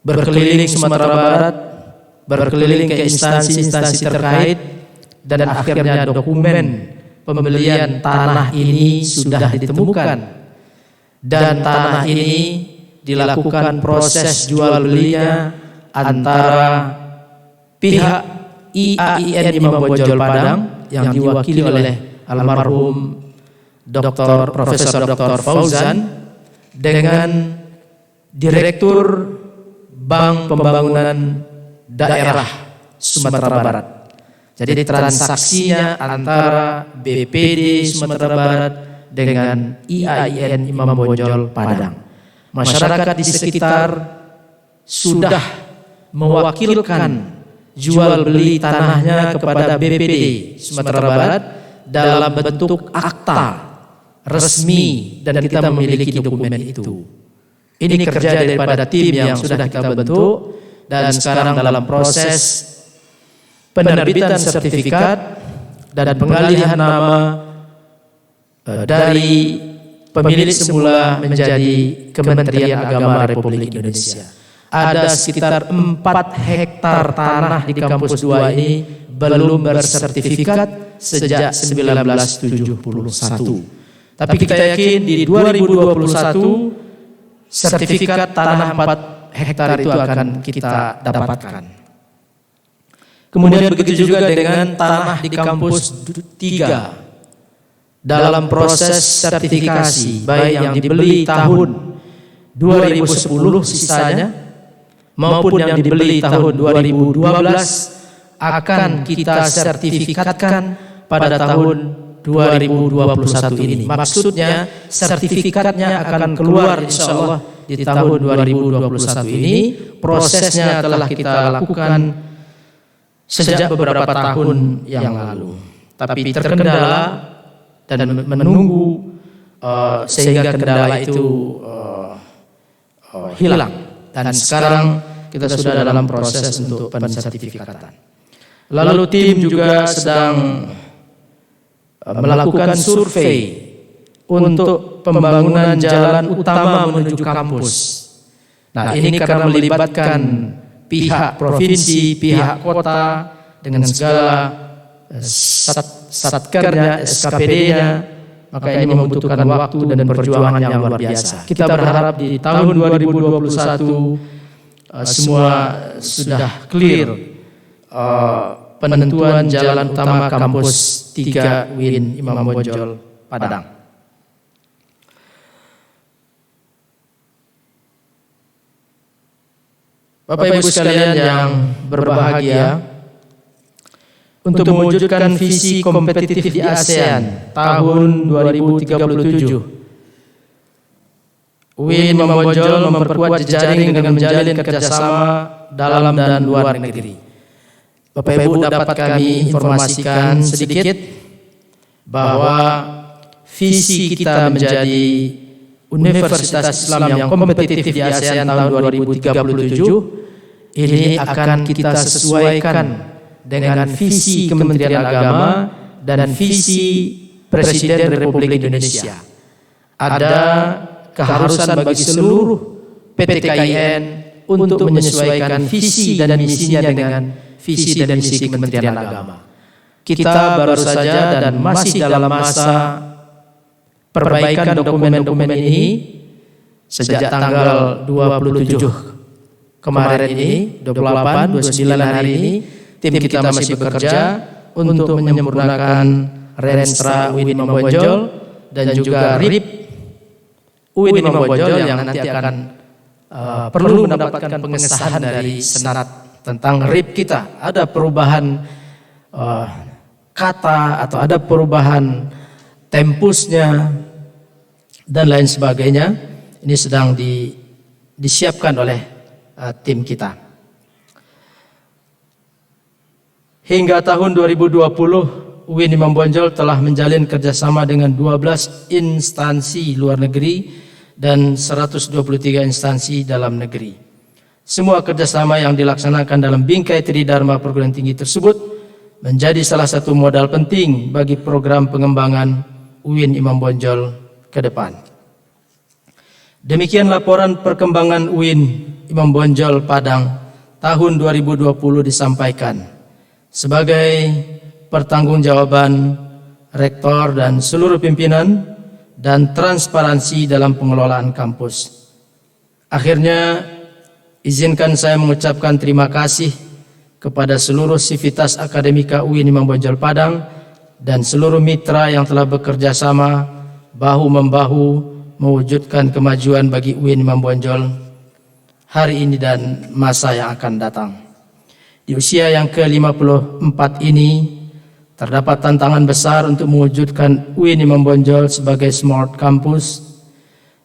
berkeliling Sumatera Barat, berkeliling ke instansi-instansi terkait, dan akhirnya dokumen pembelian tanah ini sudah ditemukan. Dan tanah ini dilakukan proses jual belinya antara pihak IAIN Imam Bonjol Padang yang diwakili oleh almarhum Profesor Dr. Fauzan dengan Direktur Bank Pembangunan Daerah Sumatera Barat. Jadi transaksinya antara BPD Sumatera Barat dengan IAIN Imam Bonjol Padang. Masyarakat di sekitar sudah mewakilkan jual beli tanahnya kepada BPD Sumatera Barat dalam bentuk akta resmi dan kita memiliki dokumen itu. Ini kerja daripada tim yang sudah kita bentuk dan sekarang dalam proses penerbitan sertifikat dan pengalihan nama dari pemilik semula menjadi Kementerian Agama Republik Indonesia. Ada sekitar 4 hektar tanah di kampus 2 ini belum bersertifikat sejak 1971. Tapi kita yakin di 2021 sertifikat tanah 4 hektar itu akan kita dapatkan. Kemudian begitu juga dengan tanah di kampus 3 dalam proses sertifikasi, baik yang dibeli tahun 2010 sisanya maupun yang dibeli tahun 2012 akan kita sertifikatkan pada tahun 2021 ini. Maksudnya sertifikatnya akan keluar insya Allah di tahun 2021 ini. Prosesnya telah kita lakukan sejak beberapa tahun yang lalu. Tapi terkendala dan menunggu sehingga kendala itu hilang. Dan sekarang kita sudah dalam proses untuk pensertifikatan. Lalu tim juga sedang melakukan survei untuk pembangunan jalan utama menuju kampus. Nah, ini karena melibatkan pihak provinsi, pihak kota dengan segala satkernya, SKPD-nya, maka ini membutuhkan waktu dan perjuangan yang luar biasa. Kita berharap di tahun 2021 semua sudah clear penentuan jalan utama kampus 3 UIN Imam Bonjol Padang. Bapak Ibu sekalian yang berbahagia, untuk mewujudkan visi kompetitif di ASEAN tahun 2037, UIN Imam Bonjol memperkuat jejaring dengan menjalin kerjasama dalam dan luar negeri. Bapak Ibu dapat kami informasikan sedikit bahwa visi kita menjadi Universitas Islam yang kompetitif di ASEAN tahun 2037 ini akan kita sesuaikan dengan visi Kementerian Agama dan visi Presiden Republik Indonesia. Ada keharusan bagi seluruh PT KIN untuk menyesuaikan visi dan misinya dengan visi dan misi Kementerian Agama. Kita baru saja dan masih dalam masa perbaikan dokumen-dokumen ini sejak tanggal 27 kemarin ini, 28, 29 hari ini, tim kita masih bekerja untuk menyempurnakan Renstra UIN Imam Bonjol dan juga RIP UIN Imam Bonjol yang nanti akan perlu mendapatkan pengesahan dari Senat tentang RIP kita. Ada perubahan kata atau ada perubahan tempusnya dan lain sebagainya. Ini sedang disiapkan oleh tim kita. Hingga tahun 2020, UIN Imam Bonjol telah menjalin kerjasama dengan 12 instansi luar negeri dan 123 instansi dalam negeri. Semua kerjasama yang dilaksanakan dalam bingkai Tridharma perguruan tinggi tersebut menjadi salah satu modal penting bagi program pengembangan UIN Imam Bonjol ke depan. Demikian laporan perkembangan UIN Imam Bonjol Padang tahun 2020 disampaikan. Sebagai pertanggungjawaban rektor dan seluruh pimpinan dan transparansi dalam pengelolaan kampus. Akhirnya, izinkan saya mengucapkan terima kasih kepada seluruh sivitas akademika UIN Imam Bonjol Padang dan seluruh mitra yang telah bekerja sama bahu-membahu mewujudkan kemajuan bagi UIN Imam Bonjol hari ini dan masa yang akan datang. Di usia yang ke-54 ini, terdapat tantangan besar untuk mewujudkan UIN Imam Bonjol sebagai smart campus.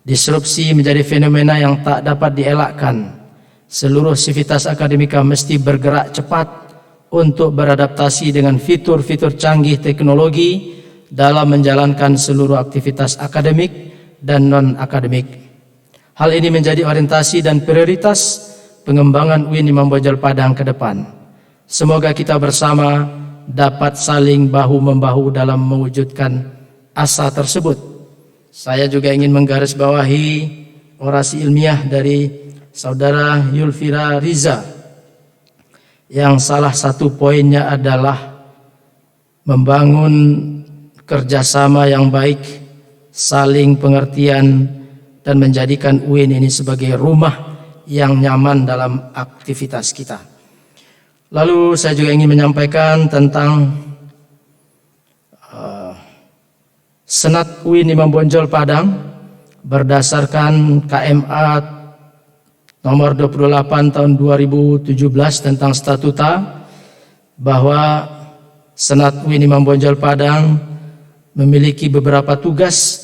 Disrupsi menjadi fenomena yang tak dapat dielakkan. Seluruh sivitas akademika mesti bergerak cepat untuk beradaptasi dengan fitur-fitur canggih teknologi dalam menjalankan seluruh aktivitas akademik dan non-akademik. Hal ini menjadi orientasi dan prioritas pengembangan UIN Imam Bonjol Padang ke depan. Semoga kita bersama dapat saling bahu-membahu dalam mewujudkan asa tersebut. Saya juga ingin menggarisbawahi orasi ilmiah dari Saudara Yulfira Riza yang salah satu poinnya adalah membangun kerjasama yang baik, saling pengertian, dan menjadikan UIN ini sebagai rumah yang nyaman dalam aktivitas kita. Lalu saya juga ingin menyampaikan tentang Senat UIN Imam Bonjol Padang berdasarkan KMA nomor 28 tahun 2017 tentang statuta, bahwa Senat UIN Imam Bonjol Padang memiliki beberapa tugas,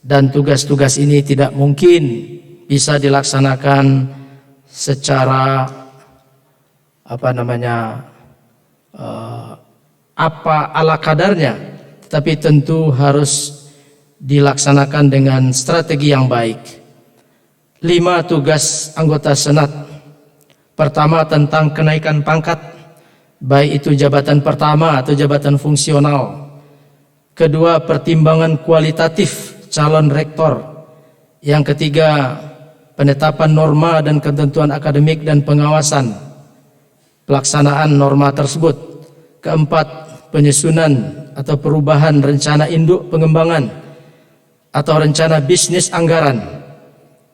dan tugas-tugas ini tidak mungkin bisa dilaksanakan secara ala kadarnya, tetapi tentu harus dilaksanakan dengan strategi yang baik. 5 tugas anggota Senat. Pertama, tentang kenaikan pangkat, baik itu jabatan pertama atau jabatan fungsional. Kedua, pertimbangan kualitatif calon rektor. Yang ketiga, penetapan norma dan ketentuan akademik dan pengawasan pelaksanaan norma tersebut. Keempat, penyusunan atau perubahan rencana induk pengembangan atau rencana bisnis anggaran.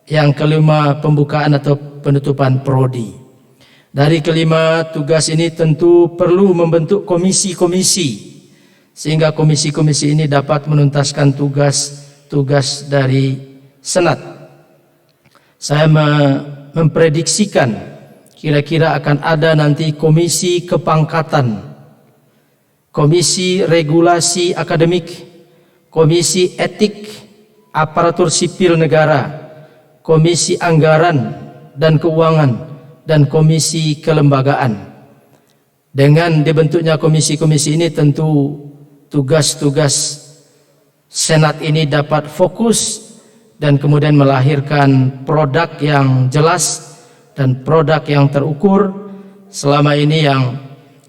Yang kelima, pembukaan atau penutupan prodi. Dari kelima tugas ini tentu perlu membentuk komisi-komisi, sehingga komisi-komisi ini dapat menuntaskan tugas-tugas dari Senat. Saya memprediksikan kira-kira akan ada nanti komisi kepangkatan, komisi regulasi akademik, komisi etik aparatur sipil negara, komisi anggaran dan keuangan, dan komisi kelembagaan. Dengan dibentuknya komisi-komisi ini tentu tugas-tugas Senat ini dapat fokus dan kemudian melahirkan produk yang jelas dan produk yang terukur. Selama ini yang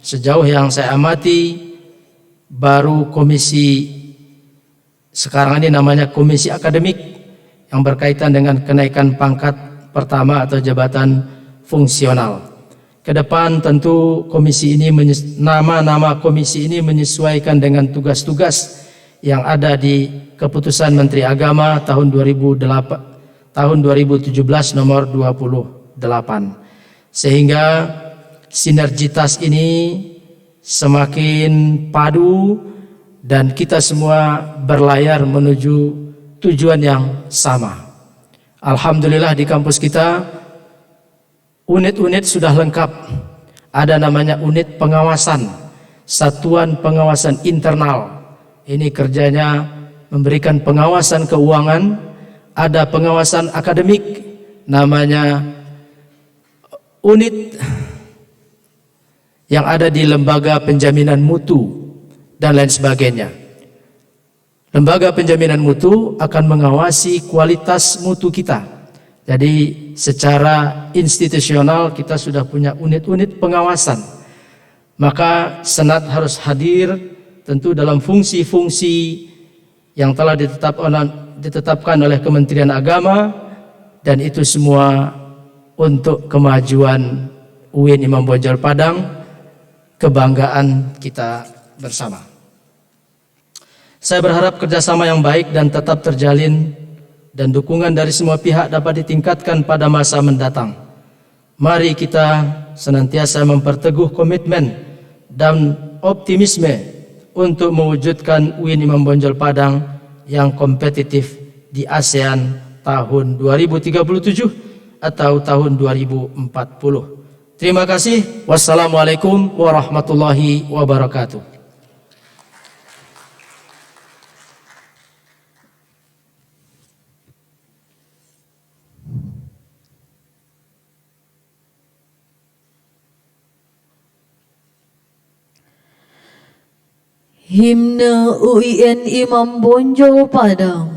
sejauh yang saya amati, baru komisi sekarang ini namanya komisi akademik yang berkaitan dengan kenaikan pangkat pertama atau jabatan fungsional. Kedepan tentu komisi ini nama-nama komisi ini menyesuaikan dengan tugas-tugas yang ada di Keputusan Menteri Agama tahun 2017 nomor 28, sehingga sinergitas ini semakin padu dan kita semua berlayar menuju tujuan yang sama. Alhamdulillah di kampus kita unit-unit sudah lengkap. Ada namanya unit pengawasan, satuan pengawasan internal. Ini kerjanya memberikan pengawasan keuangan. Ada pengawasan akademik, namanya unit yang ada di lembaga penjaminan mutu dan lain sebagainya. Lembaga penjaminan mutu akan mengawasi kualitas mutu kita. Jadi secara institusional kita sudah punya unit-unit pengawasan. Maka Senat harus hadir tentu dalam fungsi-fungsi yang telah ditetapkan oleh Kementerian Agama, dan itu semua untuk kemajuan UIN Imam Bonjol Padang, kebanggaan kita bersama. Saya berharap kerjasama yang baik dan tetap terjalin, dan dukungan dari semua pihak dapat ditingkatkan pada masa mendatang. Mari kita senantiasa memperteguh komitmen dan optimisme untuk mewujudkan UIN Imam Bonjol Padang yang kompetitif di ASEAN tahun 2037 atau tahun 2040. Terima kasih. Wassalamualaikum warahmatullahi wabarakatuh. Himne UIN Imam Bonjol Padang.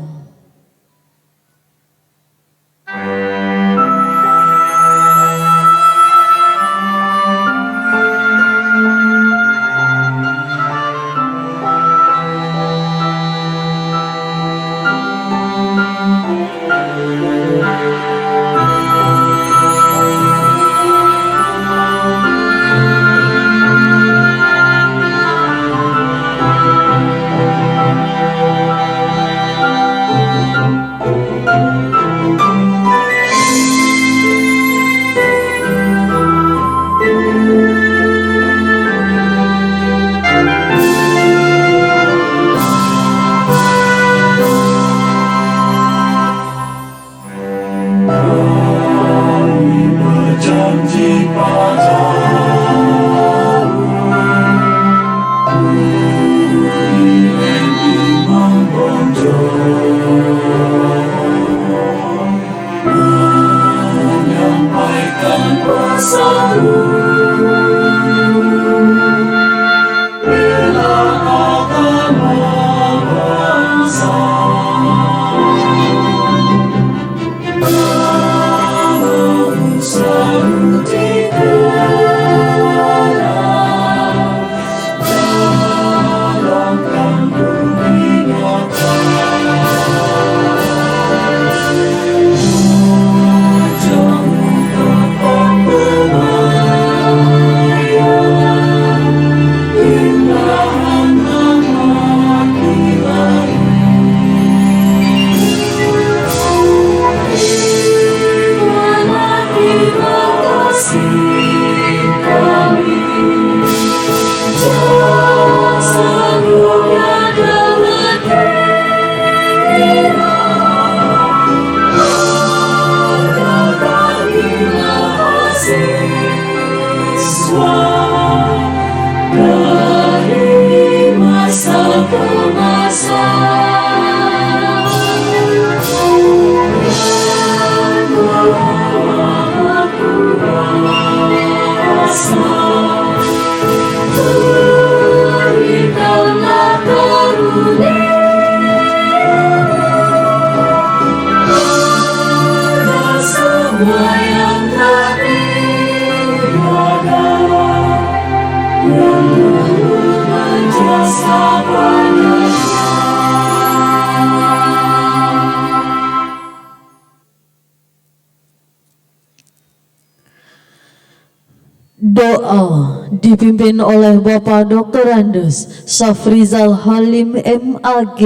Doa dipimpin oleh Bapak Dr. Andes Safrizal Halim MAG.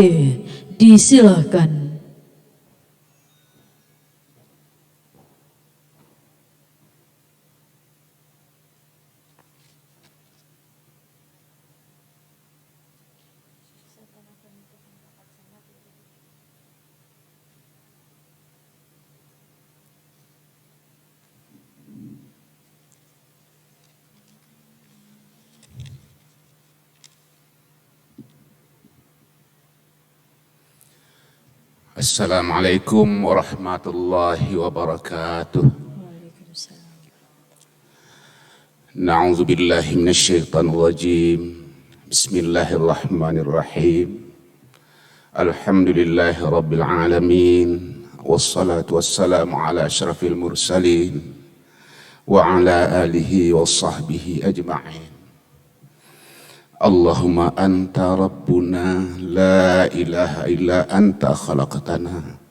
Disilahkan. Assalamualaikum warahmatullahi wabarakatuh. Na'udzu billahi minasyaitonir rajim. Bismillahirrahmanirrahim. Alhamdulillahi rabbil alamin. Wassalatu wassalamu ala asyrafil mursalin wa ala alihi wa sahbihi ajma'in. Allahumma anta rabbuna la ilaha illa anta khalaqtana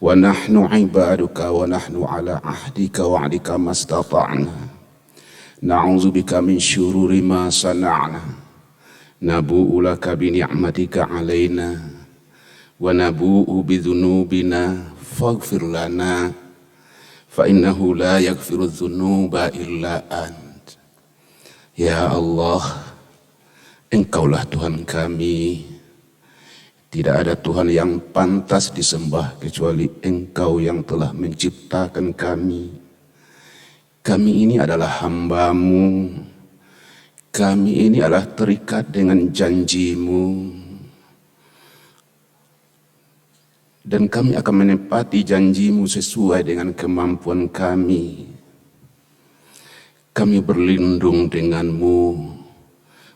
wa nahnu ibaduka wa nahnu ala ahdika wa wa'dika mastata'na na'udzubika min syururi ma sana'na nabu'u laka bi ni'matika alaina wa nabu'u bi dhunubina faghfir lana fa innahu la yaghfiru dhunuba illa ant. Ya Allah, Engkaulah Tuhan kami. Tidak ada Tuhan yang pantas disembah kecuali Engkau yang telah menciptakan kami. Kami ini adalah hamba-Mu. Kami ini adalah terikat dengan janji-Mu. Dan kami akan menepati janji-Mu sesuai dengan kemampuan kami. Kami berlindung dengan-Mu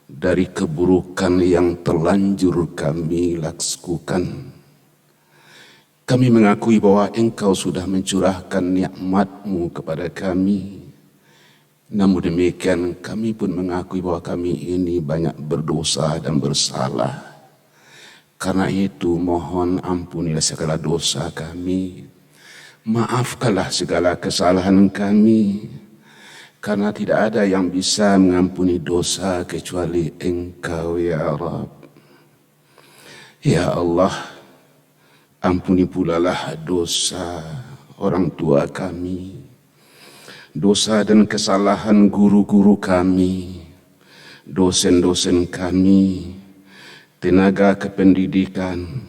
dari keburukan yang terlanjur kami lakukan. Kami mengakui bahwa Engkau sudah mencurahkan nikmat-Mu kepada kami. Namun demikian kami pun mengakui bahwa kami ini banyak berdosa dan bersalah. Karena itu mohon ampunilah segala dosa kami. Maafkanlah segala kesalahan kami. Karena tidak ada yang bisa mengampuni dosa kecuali Engkau ya Rabb. Ya Allah, ampuni pula lah dosa orang tua kami, dosa dan kesalahan guru-guru kami, dosen-dosen kami, tenaga kependidikan,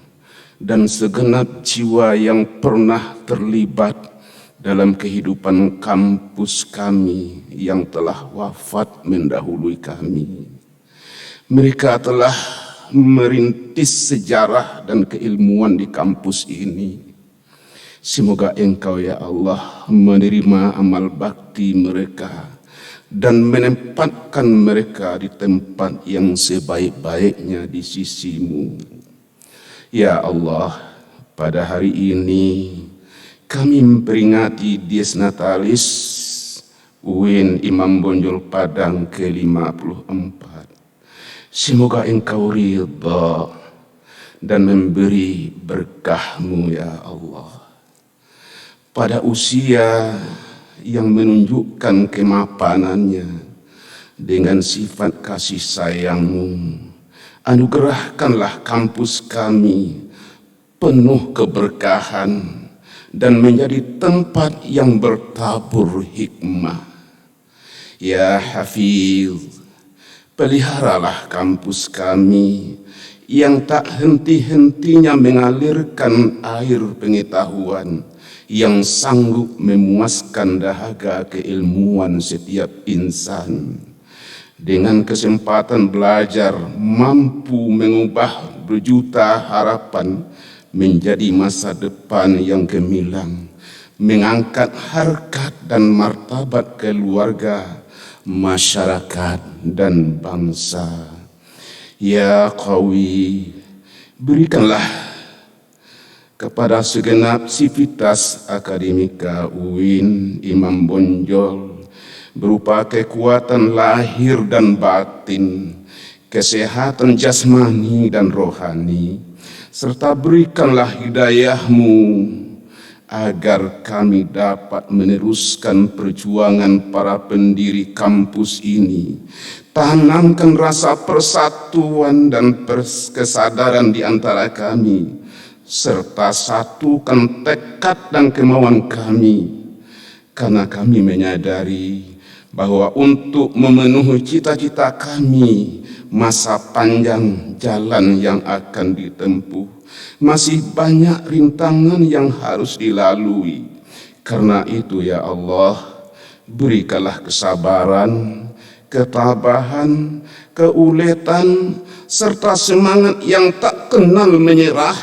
dan segenap jiwa yang pernah terlibat dalam kehidupan kampus kami yang telah wafat mendahului kami. Mereka telah merintis sejarah dan keilmuan di kampus ini. Semoga Engkau ya Allah menerima amal bakti mereka dan menempatkan mereka di tempat yang sebaik-baiknya di sisi-Mu. Ya Allah, pada hari ini kami memperingati Dies Natalis UIN Imam Bonjol Padang ke-54. Semoga Engkau ridha dan memberi berkah-Mu ya Allah. Pada usia yang menunjukkan kemapanannya dengan sifat kasih sayang-Mu, anugerahkanlah kampus kami penuh keberkahan dan menjadi tempat yang bertabur hikmah. Ya Hafiz, peliharalah kampus kami yang tak henti-hentinya mengalirkan air pengetahuan yang sanggup memuaskan dahaga keilmuan setiap insan. Dengan kesempatan belajar mampu mengubah berjuta harapan menjadi masa depan yang gemilang, mengangkat harkat dan martabat keluarga, masyarakat dan bangsa. Ya Qawi, berikanlah kepada segenap sivitas akademika UIN Imam Bonjol berupa kekuatan lahir dan batin, kesehatan jasmani dan rohani, serta berikanlah hidayah-Mu agar kami dapat meneruskan perjuangan para pendiri kampus ini. Tanamkan rasa persatuan dan kesadaran di antara kami, serta satukan tekad dan kemauan kami, karena kami menyadari bahwa untuk memenuhi cita-cita kami, masa panjang jalan yang akan ditempuh, masih banyak rintangan yang harus dilalui. Karena itu ya Allah, berikanlah kesabaran, ketabahan, keuletan, serta semangat yang tak kenal menyerah,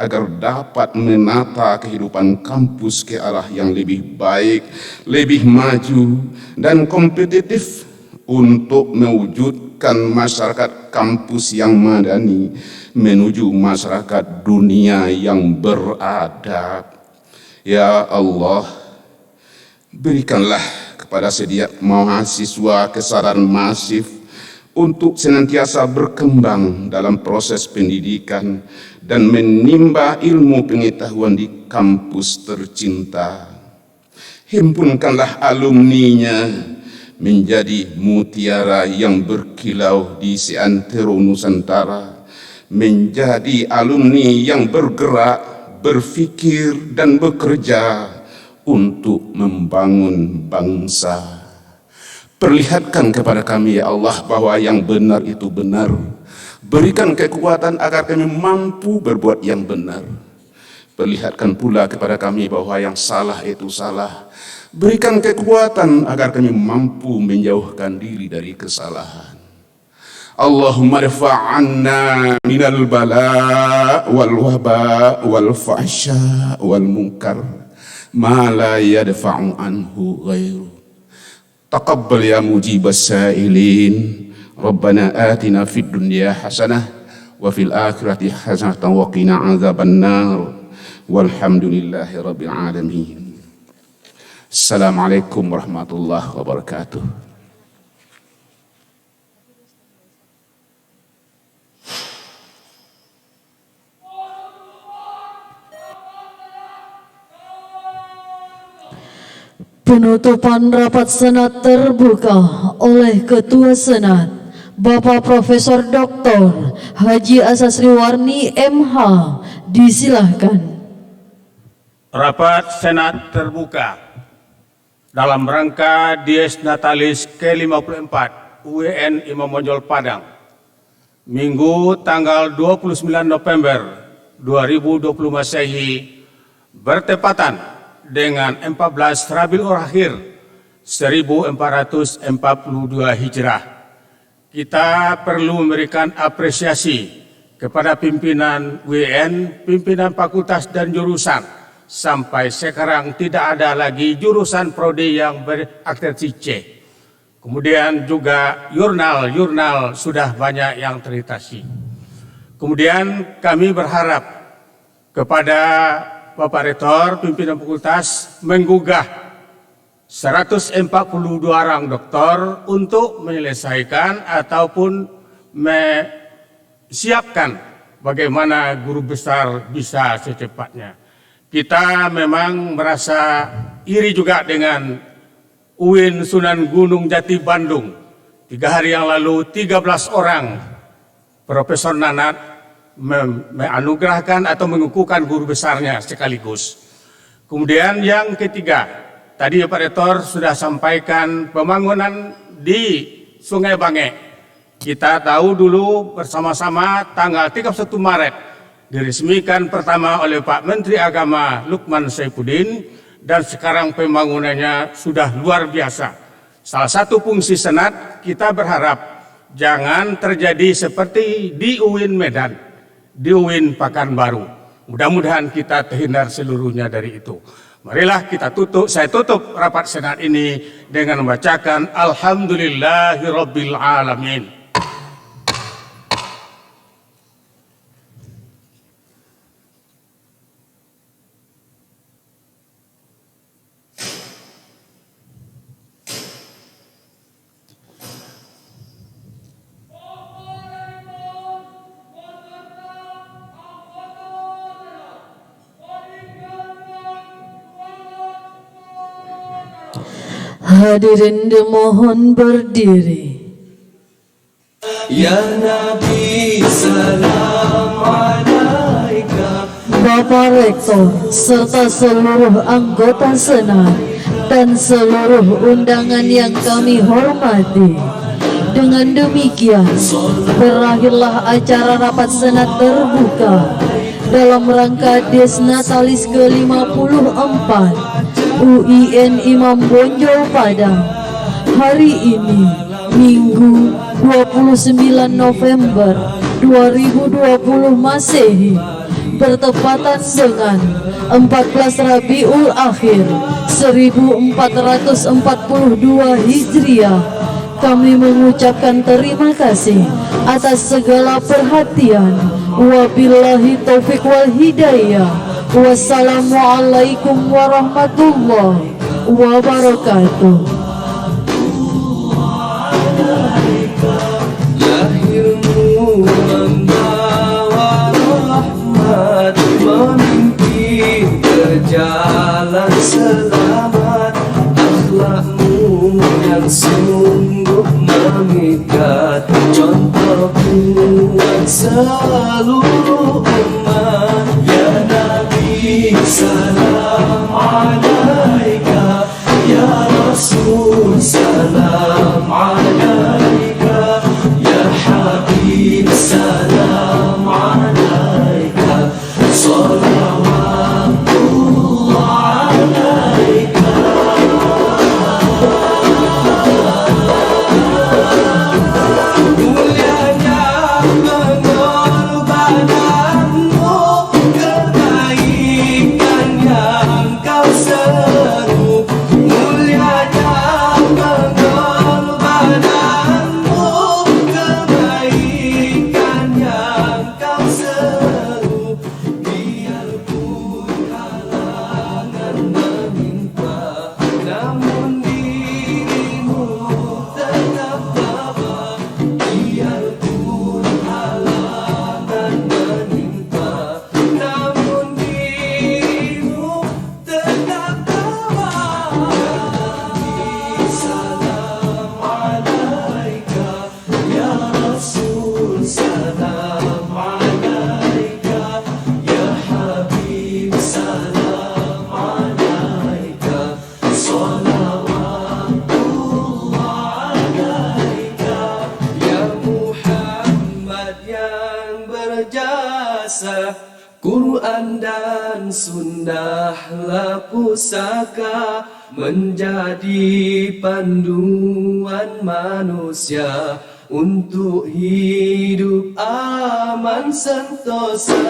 agar dapat menata kehidupan kampus ke arah yang lebih baik, lebih maju, dan kompetitif untuk mewujudkan masyarakat kampus yang madani menuju masyarakat dunia yang beradab. Ya Allah, berikanlah kepada setiap mahasiswa kesadaran masif untuk senantiasa berkembang dalam proses pendidikan dan menimba ilmu pengetahuan di kampus tercinta. Himpunkanlah alumninya menjadi mutiara yang berkilau di seantero Nusantara, menjadi alumni yang bergerak, berfikir dan bekerja untuk membangun bangsa. Perlihatkan kepada kami ya Allah bahwa yang benar itu benar. Berikan kekuatan agar kami mampu berbuat yang benar. Perlihatkan pula kepada kami bahwa yang salah itu salah. Berikan kekuatan agar kami mampu menjauhkan diri dari kesalahan. Allahumma rfa'anna minal bala wal waba wal fahsya wal munkar ma la yadfa'u anhu ghairu. Taqabbal ya mujibas sa'ilin, Rabbana atina fid dunya hasanah wa fil akhirati hasanah wa qina adzabannar. Walhamdulillahi rabbil alamin. Assalamualaikum warahmatullahi wabarakatuh. Penutupan rapat Senat terbuka oleh Ketua Senat Bapak Profesor Dr. Haji Asasriwarni MH. Disilahkan. Rapat Senat terbuka dalam rangka Dies Natalis ke-54 UIN Imam Bonjol Padang, Minggu tanggal 29 November 2020 Masehi bertepatan dengan 14 Rabiul Akhir 1442 Hijrah. Kita perlu memberikan apresiasi kepada pimpinan UIN, pimpinan fakultas dan jurusan. Sampai sekarang tidak ada lagi jurusan prodi yang berakreditasi C. Kemudian juga jurnal sudah banyak yang terakreditasi. Kemudian kami berharap kepada Bapak Rektor, pimpinan fakultas menggugah 142 orang doktor untuk menyelesaikan ataupun siapkan bagaimana guru besar bisa secepatnya. Kita memang merasa iri juga dengan UIN Sunan Gunung Jati Bandung. 3 hari yang lalu 13 orang Profesor Nanat menganugerahkan atau mengukuhkan guru besarnya sekaligus. Kemudian yang ketiga, tadi Pak Rektor sudah sampaikan pembangunan di Sungai Bange. Kita tahu dulu bersama-sama tanggal 31 Maret diresmikan pertama oleh Pak Menteri Agama Lukman Saifuddin, dan sekarang pembangunannya sudah luar biasa. Salah satu fungsi Senat, kita berharap jangan terjadi seperti di UIN Medan, di UIN Pekanbaru. Mudah-mudahan kita terhindar seluruhnya dari itu. Marilah saya tutup rapat Senat ini dengan membacakan Alhamdulillahirabbil alamin. Hadirin dimohon berdiri. Ya Nabi salam alaika. Bapak Rektor serta seluruh anggota Senat dan seluruh undangan yang kami hormati. Dengan demikian berakhirlah acara rapat Senat terbuka dalam rangka Dies Natalis ke-54 UIN Imam Bonjol Padang. Hari ini Minggu 29 November 2020 Masehi bertepatan dengan 14 Rabiul Akhir 1442 Hijriah. Kami mengucapkan terima kasih atas segala perhatian. Wabillahi taufiq wal hidayah. Wassalamualaikum warahmatullahi wabarakatuh. Lahirmu membawa rahmat, memimpin ke jalan selamat. Akhlakmu yang sungguh memikat, contoh buat seluruh umat. Ya Nabi salam alaika, ya Rasul salam alaika, ya Habib salam alaika, salawatullah alaika. Mulianya pengorbananmu, kebaikan yang kau seru. Mulianya pengorbananmu, Quran dan sunnahlah pusaka menjadi panduan manusia untuk hidup aman sentosa.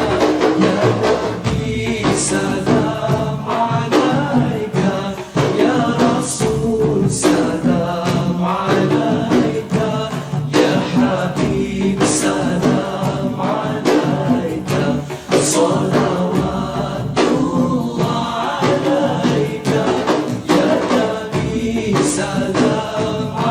Ya Nabi salam alaika, ya Rasul salam alaika, ya Habib salam alaika, salawatullah alaika, ya Nabi salam